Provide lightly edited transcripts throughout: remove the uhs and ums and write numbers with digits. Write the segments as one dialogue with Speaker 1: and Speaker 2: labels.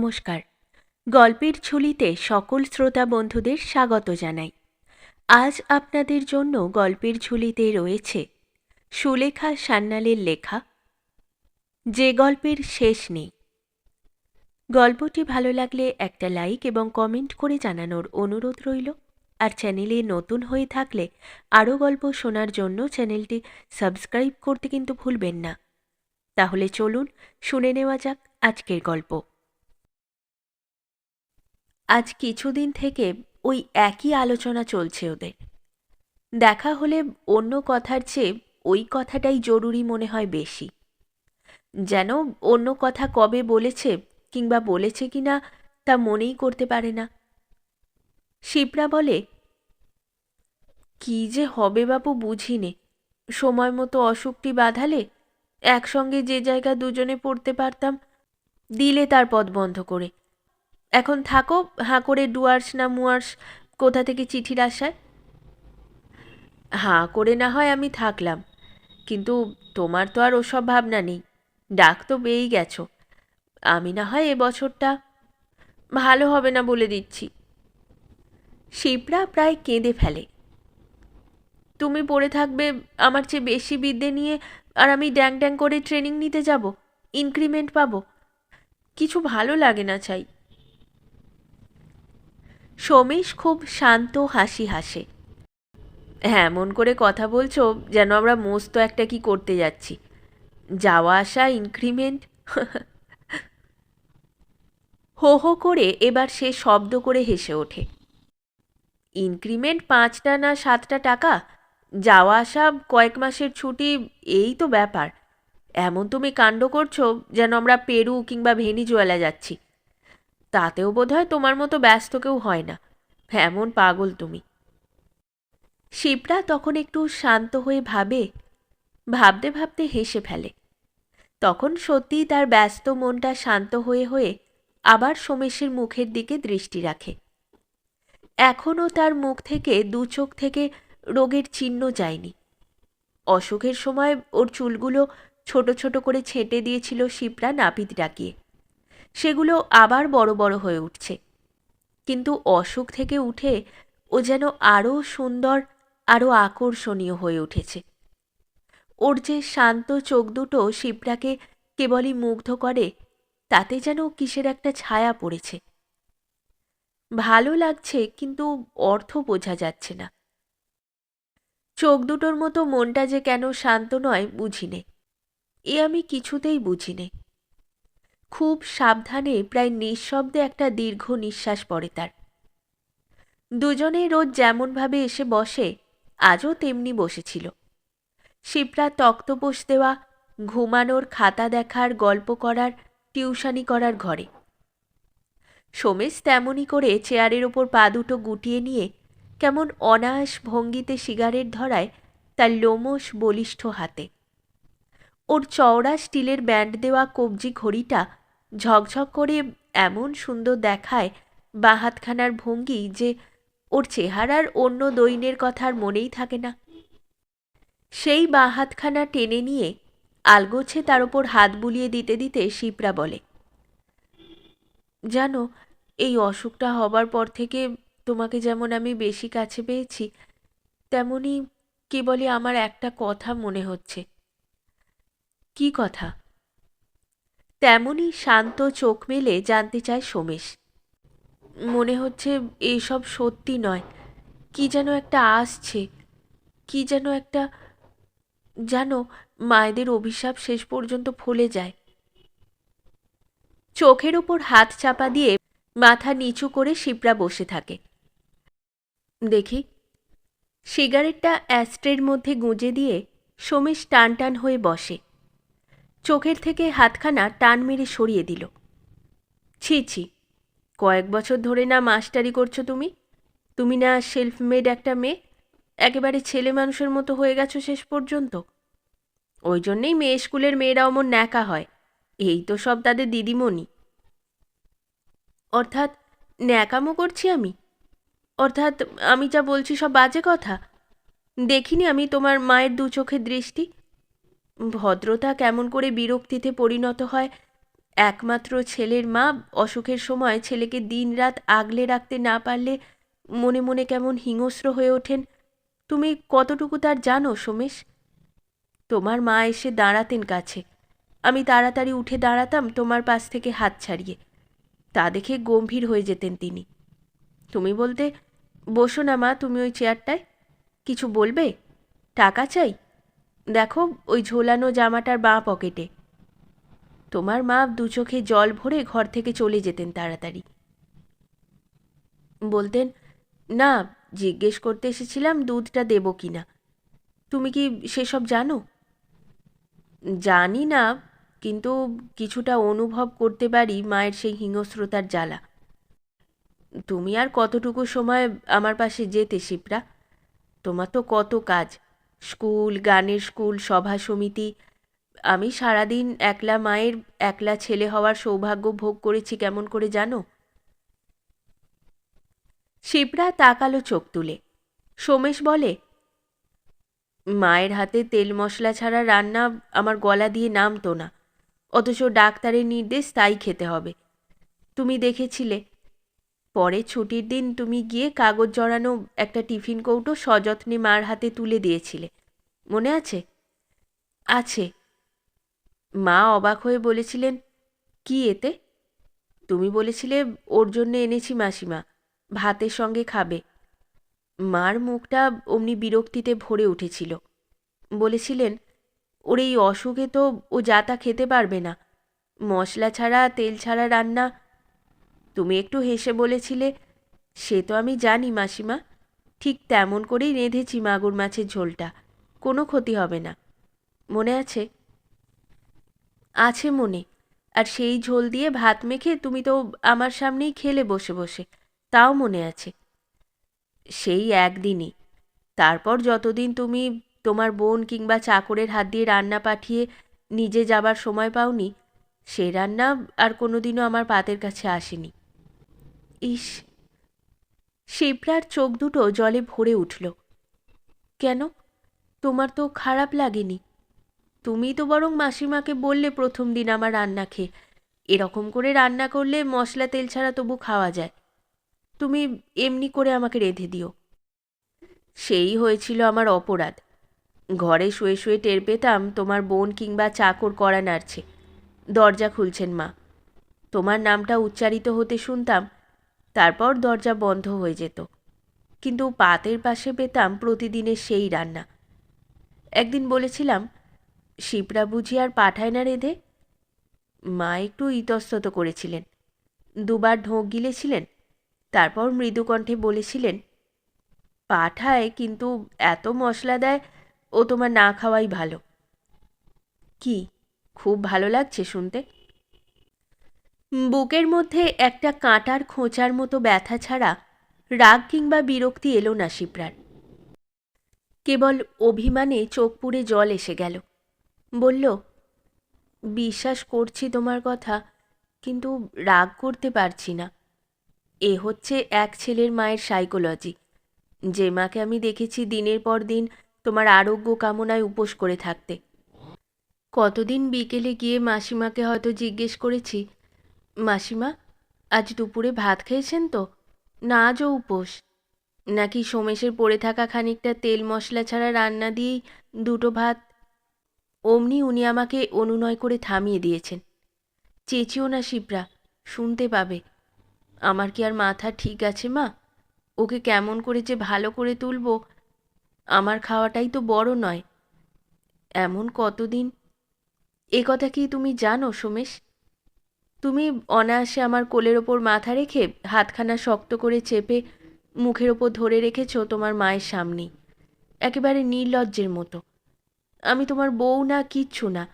Speaker 1: নমস্কার। গল্পের ঝুলিতে সকল শ্রোতা বন্ধুদের স্বাগত জানাই। আজ আপনাদের জন্য গল্পের ঝুলিতে রয়েছে সুলেখা সান্যালের লেখা যে গল্পের শেষ নেই। গল্পটি ভালো লাগলে একটা লাইক এবং কমেন্ট করে জানানোর অনুরোধ রইল। আর চ্যানেলে নতুন হয়ে থাকলে আরও গল্প শোনার জন্য চ্যানেলটি সাবস্ক্রাইব করতে কিন্তু ভুলবেন না। তাহলে চলুন শুনে নেওয়া যাক আজকের গল্প। আজ কিছুদিন থেকে ওই একই আলোচনা চলছে ওদের। দেখা হলে অন্য কথার চেয়ে ওই কথাটাই জরুরি মনে হয় বেশি। যেন অন্য কথা কবে বলেছে কিংবা বলেছে কিনা তা মনেই করতে পারে না। শিপ্রা বলে, কি যে হবে বাপু বুঝিনে। সময় মতো অসুখটি বাঁধালে একসঙ্গে যে জায়গা দুজনে পড়তে পারতাম, দিলে তার পথ বন্ধ করে। এখন থাকো হাঁ করে ডুয়ার্স না মুয়ার্স কোথা থেকে চিঠির আশায়। হাঁ করে না হয় আমি থাকলাম, কিন্তু তোমার তো আর ওসব ভাবনা নেই। ডাক তো পেয়েই গেছো। আমি না হয় এবছরটা ভালো হবে না বলে দিচ্ছি। শিপ্রা প্রায় কেঁদে ফেলে। তুমি পড়ে থাকবে আমার চেয়ে বেশি বিদ্যে নিয়ে, আর আমি ড্যাং ড্যাং করে ট্রেনিং নিতে যাব, ইনক্রিমেন্ট পাবো। কিছু ভালো লাগে না চাই। সোমেশ খুব শান্ত হাসি হাসে। এমন করে কথা বলছো যেন আমরা মস্ত একটা কি করতে যাচ্ছি। যাওয়া আসা ইনক্রিমেন্ট। হো হো করে এবার সে শব্দ করে হেসে ওঠে। ইনক্রিমেন্ট 5টা না 7টা টাকা, যাওয়া আসা কয়েক মাসের ছুটি, এই তো ব্যাপার। এমন তুমি কাণ্ড করছো যেন আমরা পেরু কিংবা ভেনিজুয়েলা যাচ্ছি। তাতেও বোধহয় তোমার মতো ব্যস্ত কেউ হয় না। এমন পাগল তুমি। শিপ্রা তখন একটু শান্ত হয়ে ভাবতে ভাবতে হেসে ফেলে। তখন সত্যিই তার ব্যস্ত মনটা শান্ত হয়ে হয়ে আবার সোমেশের মুখের দিকে দৃষ্টি রাখে। এখনও তার মুখ থেকে দু চোখ থেকে রোগের চিহ্ন যায়নি। অসুখের সময় ওর চুলগুলো ছোট ছোট করে ছেঁটে দিয়েছিল শিপ্রা নাপিত ডাকিয়ে। সেগুলো আবার বড় বড় হয়ে উঠছে। কিন্তু অসুখ থেকে উঠে ও যেন আরও সুন্দর, আরও আকর্ষণীয় হয়ে উঠেছে। ওর যে শান্ত চোখ দুটো শিপ্রাকে কেবলই মুগ্ধ করে, তাতে যেন কিসের একটা ছায়া পড়েছে। ভালো লাগছে, কিন্তু অর্থ বোঝা যাচ্ছে না। চোখ দুটোর মতো মনটা যে কেন শান্ত নয় বুঝিনে, এ আমি কিছুতেই বুঝিনে। খুব সাবধানে প্রায় নিঃশব্দে একটা দীর্ঘ নিঃশ্বাস পড়ে তার। দুজনে রোজ যেমনভাবে এসে বসে আজও তেমনি বসেছিল। শিপ্রা তক্তপোষ দেওয়া, ঘুমানোর, খাতা দেখার, গল্প করার, টিউশনি করার ঘরে। সোমেশ তেমনি করে চেয়ারের ওপর পা দুটো গুটিয়ে নিয়ে কেমন অনায়াস ভঙ্গিতে সিগারেট ধরায় তার লোমশ বলিষ্ঠ হাতে। ওর চওড়া স্টিলের ব্যান্ড দেওয়া কবজি ঘড়িটা ঝকঝক করে এমন সুন্দর দেখায় বাঁ হাতখানার ভঙ্গি যে ওর চেহারার অন্য দৈন্যের কথা আর মনেই থাকে না। সেই বাঁ হাতখানা টেনে নিয়ে আলগোছে তার ওপর হাত বুলিয়ে দিতে দিতে শিপ্রা বলে, জানো, এই অসুখটা হবার পর থেকে তোমাকে যেমন আমি বেশি কাছে পেয়েছি, তেমনি কেবলই আমার একটা কথা মনে হচ্ছে। কি কথা? তেমনই শান্ত চোখ মেলে জানতে চায় সোমেশ। মনে হচ্ছে এইসব সত্যি নয়, কি যেন একটা আসছে, কি যেন একটা। জানো, মায়েদের অভিশাপ শেষ পর্যন্ত ফলে যায়। চোখের ওপর হাত চাপা দিয়ে মাথা নিচু করে শিপ্রা বসে থাকে। দেখি। সিগারেটটা অ্যাস্ট্রের মধ্যে গুঁজে দিয়ে সোমেশ টান টান হয়ে বসে। চোখের থেকে হাতখানা টান মেরে সরিয়ে দিল। ছি ছি, কয়েক বছর ধরে না মাস্টারি করছো তুমি? তুমি না সেলফ মেড একটা মেয়ে? একেবারে ছেলে মানুষের মতো হয়ে গেছো শেষ পর্যন্ত। ওই জন্যেই মেয়ে স্কুলের মেয়েরা অমন ন্যাকা হয়। এই তো সব তাদের দিদিমণি। অর্থাৎ ন্যাকামো করছি আমি? অর্থাৎ আমি যা বলছি সব বাজে কথা? দেখিনি আমি তোমার মায়ের দু চোখের দৃষ্টি? ভদ্রতা কেমন করে বিরক্তিতে পরিণত হয় একমাত্র ছেলের মা অসুখের সময় ছেলেকে দিনরাত আগলে রাখতে না পারলে মনে মনে কেমন হিংস্র হয়ে ওঠেন, তুমি কতটুকু তার জানো সোমেশ? তোমার মা এসে দাঁড়াতেন কাছে, আমি তাড়াতাড়ি উঠে দাঁড়াতাম তোমার পাশ থেকে হাত ছাড়িয়ে। তা দেখে গম্ভীর হয়ে যেতেন তিনি। তুমি বলতে, বসো না মা তুমি ওই চেয়ারটায়, কিছু বলবে? টাকা চাই? দেখো ওই ঝোলানো জামাটার বাঁ পকেটে। তোমার মা দু চোখে জল ভরে ঘর থেকে চলে যেতেন তাড়াতাড়ি। বলতেন, না, জিজ্ঞেস করতে এসেছিলাম দুধটা দেবো কি না। তুমি কি সেসব জানো? জানি না, কিন্তু কিছুটা অনুভব করতে পারি মায়ের সেই হিংস্রতার জ্বালা। তুমি আর কতটুকু সময় আমার পাশে যেতে শিপ্রা? তোমার তো কত কাজ, স্কুল, গানের স্কুল, সভা সমিতি। আমি সারাদিন একলা মায়ের, একলা ছেলে হওয়ার সৌভাগ্য ভোগ করেছি কেমন করে জানো? শিপ্রা তাকালো চোখ তুলে। সোমেশ বলে, মায়ের হাতে তেল মশলা ছাড়া রান্না আমার গলা দিয়ে নামতো না, অথচ ডাক্তারের নির্দেশ তাই খেতে হবে। তুমি দেখেছিলে, পরে ছুটির দিন তুমি গিয়ে কাগজ জড়ানো একটা টিফিন কৌটো সযত্নে মার হাতে তুলে দিয়েছিলে, মনে আছে? আছে। মা অবাক হয়ে বলেছিলেন, কি এতে? তুমি বলেছিলে, ওর জন্যে এনেছি মাসিমা, ভাতের সঙ্গে খাবে। মার মুখটা অমনি বিরক্তিতে ভরে উঠেছিল। বলেছিলেন, ওর এই অসুখে তো ও যা তা খেতে পারবে না, মশলা ছাড়া তেল ছাড়া রান্না। তুমি একটু হেসে বলেছিলে, সে তো আমি জানি মাসিমা, ঠিক তেমন করেই রেঁধেছি মাগুর মাছের ঝোলটা, কোনো ক্ষতি হবে না। মনে আছে? আছে মনে। আর সেই ঝোল দিয়ে ভাত মেখে তুমি তো আমার সামনেই খেলে বসে বসে, তাও মনে আছে। সেই একদিনই। তারপর যতদিন তুমি তোমার বোন কিংবা চাকরের হাত দিয়ে রান্না পাঠিয়ে নিজে যাবার সময় পাওনি, সে রান্না আর কোনোদিনও আমার পাতের কাছে আসেনি। ইস! শিপ্রার চোখ দুটো জলে ভরে উঠল। কেন? তোমার তো খারাপ লাগেনি? তুমি তো বরং মাসিমাকে বললে প্রথম দিন আমার রান্না খেয়ে, এরকম করে রান্না করলে মশলা তেল ছাড়া তবু খাওয়া যায়। তুমি এমনি করে আমাকে রেঁধে দিও। সেই হয়েছিল আমার অপরাধ। ঘরে শুয়ে শুয়ে টের পেতাম তোমার বোন কিংবা চাকর কড়া নাড়ছে, দরজা খুলছেন মা, তোমার নামটা উচ্চারিত হতে শুনতাম, তারপর দরজা বন্ধ হয়ে যেত। কিন্তু পাতের পাশে পেতাম প্রতিদিনের সেই রান্না। একদিন বলেছিলাম, শিপ্রা বুঝি আর পাঠায় না রেঁধে? মা একটু ইতস্তত করেছিলেন, দুবার ঢোক গিলেছিলেন, তারপর মৃদুকণ্ঠে বলেছিলেন, পাঠায়, কিন্তু এত মশলা দেয়, ও তোমার না খাওয়াই ভালো। কি, খুব ভালো লাগছে শুনতে? বুকের মধ্যে একটা কাঁটার খোঁচার মতো ব্যথা ছাড়া রাগ কিংবা বিরক্তি এলো না শিপ্রার। কেবল অভিমানে চোখ পুড়ে জল এসে গেল। বলল, বিশ্বাস করছি তোমার কথা, কিন্তু রাগ করতে পারছি না। এ হচ্ছে এক ছেলের মায়ের সাইকোলজি, যে মাকে আমি দেখেছি দিনের পর দিন তোমার আরোগ্য কামনায় উপোস করে থাকতে। কতদিন বিকেলে গিয়ে মাসিমাকে হয়তো জিজ্ঞেস করেছি, মাসিমা, আজ দুপুরে ভাত খেয়েছেন তো? না, আজও উপোস। নাকি সোমেশের পড়ে থাকা খানিকটা তেল মশলা ছাড়া রান্না দিয়েই দুটো ভাত? অমনি উনি আমাকে অনুনয় করে থামিয়ে দিয়েছেন। চেঁচিও না শিপ্রা, শুনতে পাবে। আমার কি আর মাথা ঠিক আছে মা? ওকে কেমন করে যে ভালো করে তুলব, আমার খাওয়াটাই তো বড় নয়। এমন কতদিন। এ কথা কি তুমি জানো সোমেশ? তুমি অনায়াসে আমার কোলের ওপর মাথা রেখে হাতখানা শক্ত করে চেপে মুখের ওপর ধরে রেখেছ তোমার মায়ের সামনেই, একেবারে নির্লজ্জের মতো। আমি তোমার বউ না, কিচ্ছু না,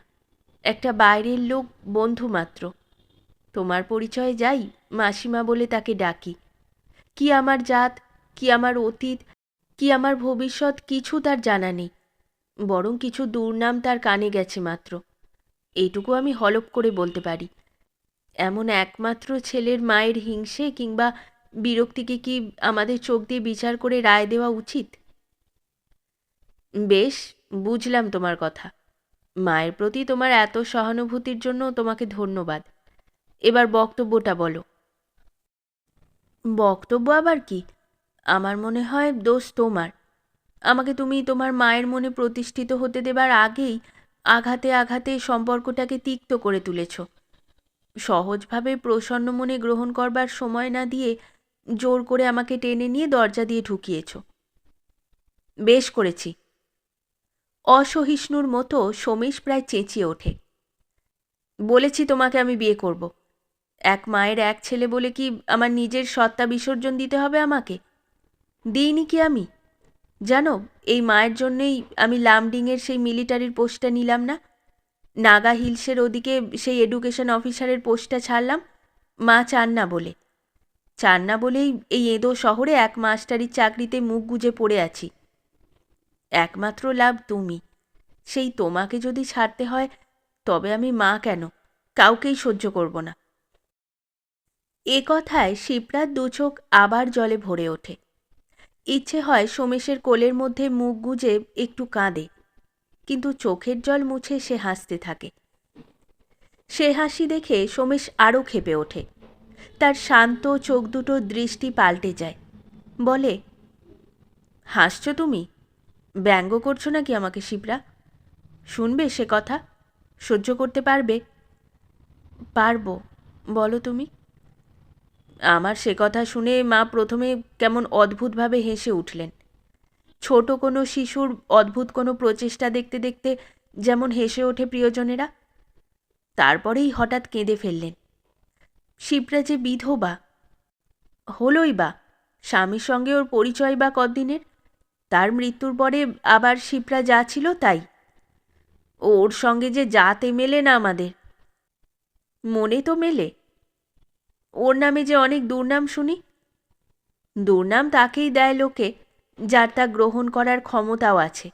Speaker 1: একটা বাইরের লোক, বন্ধু মাত্র। তোমার পরিচয়ে যাই, মাসিমা বলে তাকে ডাকি। কি আমার জাত, কি আমার অতীত, কি আমার ভবিষ্যৎ, কিছু তার জানা নেই। বরং কিছু দুর্নাম তার কানে গেছে মাত্র, এইটুকু আমি হলপ করে বলতে পারি। এমন একমাত্র ছেলের মায়ের হিংসে কিংবা বিরক্তিকে কি আমাদের চোখ দিয়ে বিচার করে রায় দেওয়া উচিত? বেশ, বুঝলাম তোমার কথা। মায়ের প্রতি তোমার এত সহানুভূতির জন্য তোমাকে ধন্যবাদ। এবার বক্তব্যটা বলো। বক্তব্য আবার কি? আমার মনে হয় দোষ তোমার। আমাকে তুমি তোমার মায়ের মনে প্রতিষ্ঠিত হতে দেবার আগেই আঘাতে আঘাতে সম্পর্কটাকে তিক্ত করে তুলেছ। সহজভাবে প্রসন্ন মনে গ্রহণ করবার সময় না দিয়ে জোর করে আমাকে টেনে নিয়ে দরজা দিয়ে ঢুকিয়েছ। বেশ করেছি। অসহিষ্ণুর মতো সোমেশ প্রায় চেঁচিয়ে ওঠে। বলেছি তোমাকে আমি বিয়ে করব। এক মায়ের এক ছেলে বলে কি আমার নিজের সত্তা বিসর্জন দিতে হবে আমাকে? দিইনি কি আমি? জানো, এই মায়ের জন্যেই আমি লামডিংয়ের সেই মিলিটারির পোস্টটা নিলাম না, নাগা হিলসের ওদিকে সেই এডুকেশন অফিসারের পোস্টটা ছাড়লাম। মা চান না বলে। চান না বলেই এই এঁদো শহরে এক মাস্টারির চাকরিতে মুখ গুজে পড়ে আছি। একমাত্র লাভ তুমি। সেই তোমাকে যদি ছাড়তে হয় তবে আমি মা কেন, কাউকেই সহ্য করব না। এ কথায় শিপ্রার দুচোখ আবার জলে ভরে ওঠে। ইচ্ছে হয় সোমেশের কোলের মধ্যে মুখ গুজে একটু কাঁদে, কিন্তু চোখের জল মুছে সে হাসতে থাকে। সে হাসি দেখে সোমেশ আরও ক্ষেপে ওঠে। তার শান্ত চোখ দুটোর দৃষ্টি পাল্টে যায়। বলে, হাসছ তুমি? ব্যঙ্গ করছো নাকি আমাকে শিপ্রা? শুনবে সে কথা? সহ্য করতে পারবে? পারবো, বলো তুমি। আমার সে কথা শুনে মা প্রথমে কেমন অদ্ভুতভাবে হেসে উঠলেন। ছোট কোনো শিশুর অদ্ভুত কোনো প্রচেষ্টা দেখতে দেখতে যেমন হেসে ওঠে প্রিয়জনেরা, তারপরেই হঠাৎ কেঁদে ফেললেন। শিপ্রা যে বিধবা। হলোই বা, স্বামীর সঙ্গে ওর পরিচয় বা কদিনের? তার মৃত্যুর পরে আবার শিপ্রা যা ছিল তাই। ওর সঙ্গে যে জাতে মেলে না আমাদের। মনে তো মেলে। ওর নামে যে অনেক দুর্নাম শুনি। দুর্নাম তাকেই দেয় লোকে যার তা গ্রহণ করার ক্ষমতাও আছে।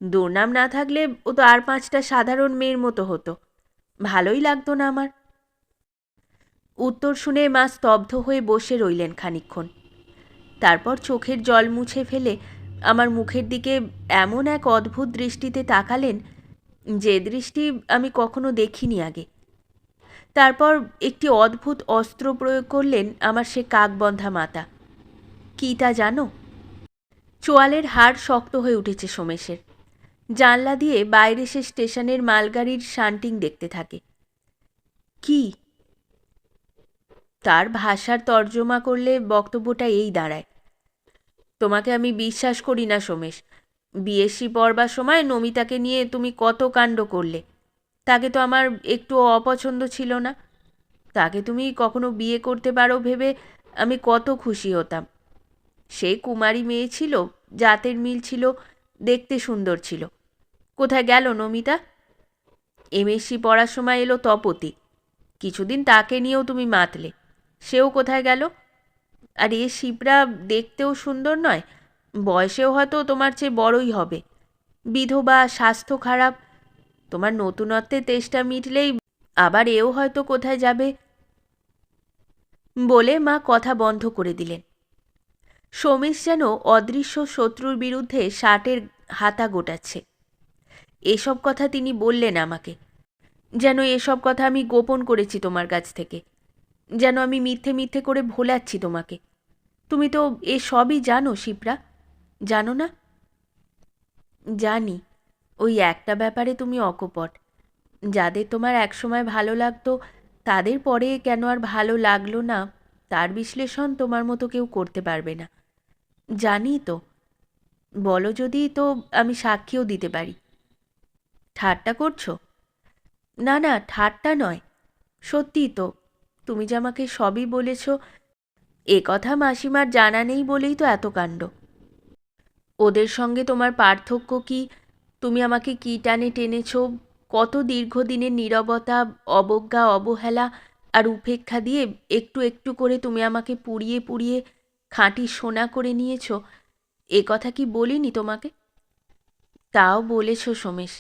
Speaker 1: দুর্নাম না থাকলে ও তো আর পাঁচটা সাধারণ মেয়ের মতো হতো। ভালোই লাগতো না আমার। উত্তর শুনে মা স্তব্ধ হয়ে বসে রইলেন খানিকক্ষণ। তারপর চোখের জল মুছে ফেলে আমার মুখের দিকে এমন এক অদ্ভুত দৃষ্টিতে তাকালেন, যে দৃষ্টি আমি কখনো দেখিনি আগে। তারপর একটি অদ্ভুত অস্ত্র প্রয়োগ করলেন আমার সে কাকবন্ধা মাথা। কী তা জানো? চোয়ালের হাড় শক্ত হয়ে উঠেছে সোমেশের। জানলা দিয়ে বাইরে সে স্টেশনের মালগাড়ির শান্টিং দেখতে থাকে। কি? তার ভাষার তর্জমা করলে বক্তব্যটা এই দাঁড়ায়, তোমাকে আমি বিশ্বাস করি না সোমেশ। বিএসসি পড়বার সময় নমিতাকে নিয়ে তুমি কত কাণ্ড করলে। তাকে তো আমার একটুও অপছন্দ ছিল না। তাকে তুমি কখনো বিয়ে করতে পারো ভেবে আমি কত খুশি হতাম। সে কুমারী মেয়ে ছিল, জাতের মিল ছিল, দেখতে সুন্দর ছিল। কোথায় গেল নমিতা? এমএসসি পড়ার সময় এলো তপতি, কিছুদিন তাকে নিয়েও তুমি মাতলে। সেও কোথায় গেল? আর এ শিপ্রা দেখতেও সুন্দর নয়, বয়সেও হয়তো তোমার চেয়ে বড়ই হবে। বিধবা, স্বাস্থ্য খারাপ। তোমার নতুনত্বের তেষ্টা মিটলেই আবার এও হয়তো কোথায় যাবে। বলে মা কথা বন্ধ করে দিলেন। সোমেশ যেন অদৃশ্য শত্রুর বিরুদ্ধে শার্টের হাতা গোটাচ্ছে। এসব কথা তিনি বললেন আমাকে, যেন এসব কথা আমি গোপন করেছি তোমার কাছ থেকে, যেন আমি মিথ্যে মিথ্যে করে ভোলাচ্ছি তোমাকে। তুমি তো এ সবই জানো শিপ্রা, জানো না? জানি, ওই একটা ব্যাপারে তুমি অকপট। যাদের তোমার একসময় ভালো লাগতো তাদের পরে কেন আর ভালো লাগলো না, তার বিশ্লেষণ তোমার মতো কেউ করতে পারবে না। জানি তো। বলো যদি তো আমি সাক্ষীও দিতে পারি। ঠাট্টা করছো? না না, ঠাট্টা নয়, সত্যিই তো। তুমি যে আমাকে সবই বলেছ, এ কথা মাসিমার জানা নেই বলেই তো এত কাণ্ড। ওদের সঙ্গে তোমার পার্থক্য কি? তুমি আমাকে কী টানে টেনেছ, কত দীর্ঘদিনের নীরবতা, অবজ্ঞা, অবহেলা আর উপেক্ষা দিয়ে একটু একটু করে তুমি আমাকে পুড়িয়ে পুড়িয়ে খাঁটি সোনা করে নিয়েছ, এ কথা কি বলিনি তোমাকে? তাও বলেছ সোমেশ।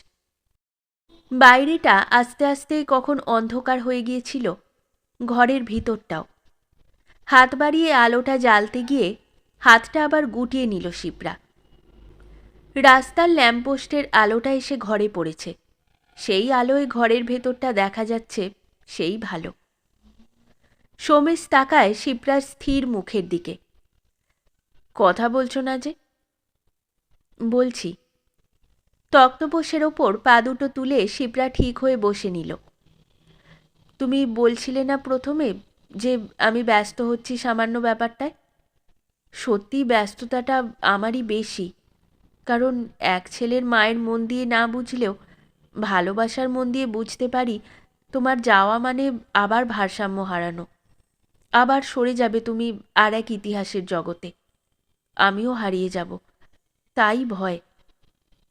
Speaker 1: বাইরেটা আস্তে আস্তে কখন অন্ধকার হয়ে গিয়েছিল, ঘরের ভিতরটাও। হাত বাড়িয়ে আলোটা জ্বালতে গিয়ে হাতটা আবার গুটিয়ে নিল শিপ্রা। রাস্তার ল্যাম্পপোস্টের আলোটা এসে ঘরে পড়েছে। সেই আলোয় ঘরের ভেতরটা দেখা যাচ্ছে, সেই ভালো। সোমেশ তাকায় শিপ্রার স্থির মুখের দিকে। কথা বলছো না যে? বলছি। তক্তপোষের ওপর পা দুটো তুলে শিপ্রা ঠিক হয়ে বসে নিল। তুমি বলছিলে না প্রথমে যে আমি ব্যস্ত হচ্ছি সামান্য ব্যাপারটায়? সত্যি ব্যস্ততাটা আমারই বেশি, কারণ এক ছেলের মায়ের মন দিয়ে না বুঝলেও ভালোবাসার মন দিয়ে বুঝতে পারি তোমার যাওয়া মানে আবার ভারসাম্য হারানো, আবার সরে যাবে তুমি আর এক ইতিহাসের জগতে। আমিও হারিয়ে যাব, তাই ভয়।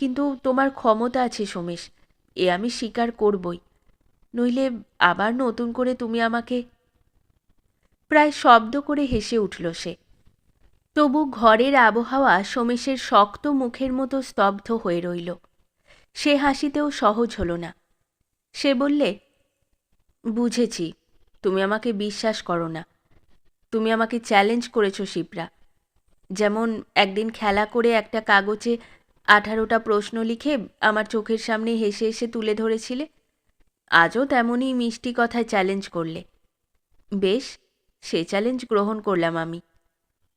Speaker 1: কিন্তু তোমার ক্ষমতা আছে সোমেশ, এ আমি স্বীকার করবই। নইলে আবার নতুন করে তুমি আমাকে। প্রায় শব্দ করে হেসে উঠল সে। তবু ঘরের আবহাওয়া সোমেশের শক্ত মুখের মতো স্তব্ধ হয়ে রইল। সে হাসিতেও সহজ হল না। সে বললে, বুঝেছি, তুমি আমাকে বিশ্বাস করো না। তুমি আমাকে চ্যালেঞ্জ করেছো শিপ্রা। যেমন একদিন খেলা করে একটা কাগজে 18টা প্রশ্ন লিখে আমার চোখের সামনে হেসে হেসে তুলে ধরেছিলে, আজও তেমনই মিষ্টি কথায় চ্যালেঞ্জ করলে। বেশ, সে চ্যালেঞ্জ গ্রহণ করলাম আমি।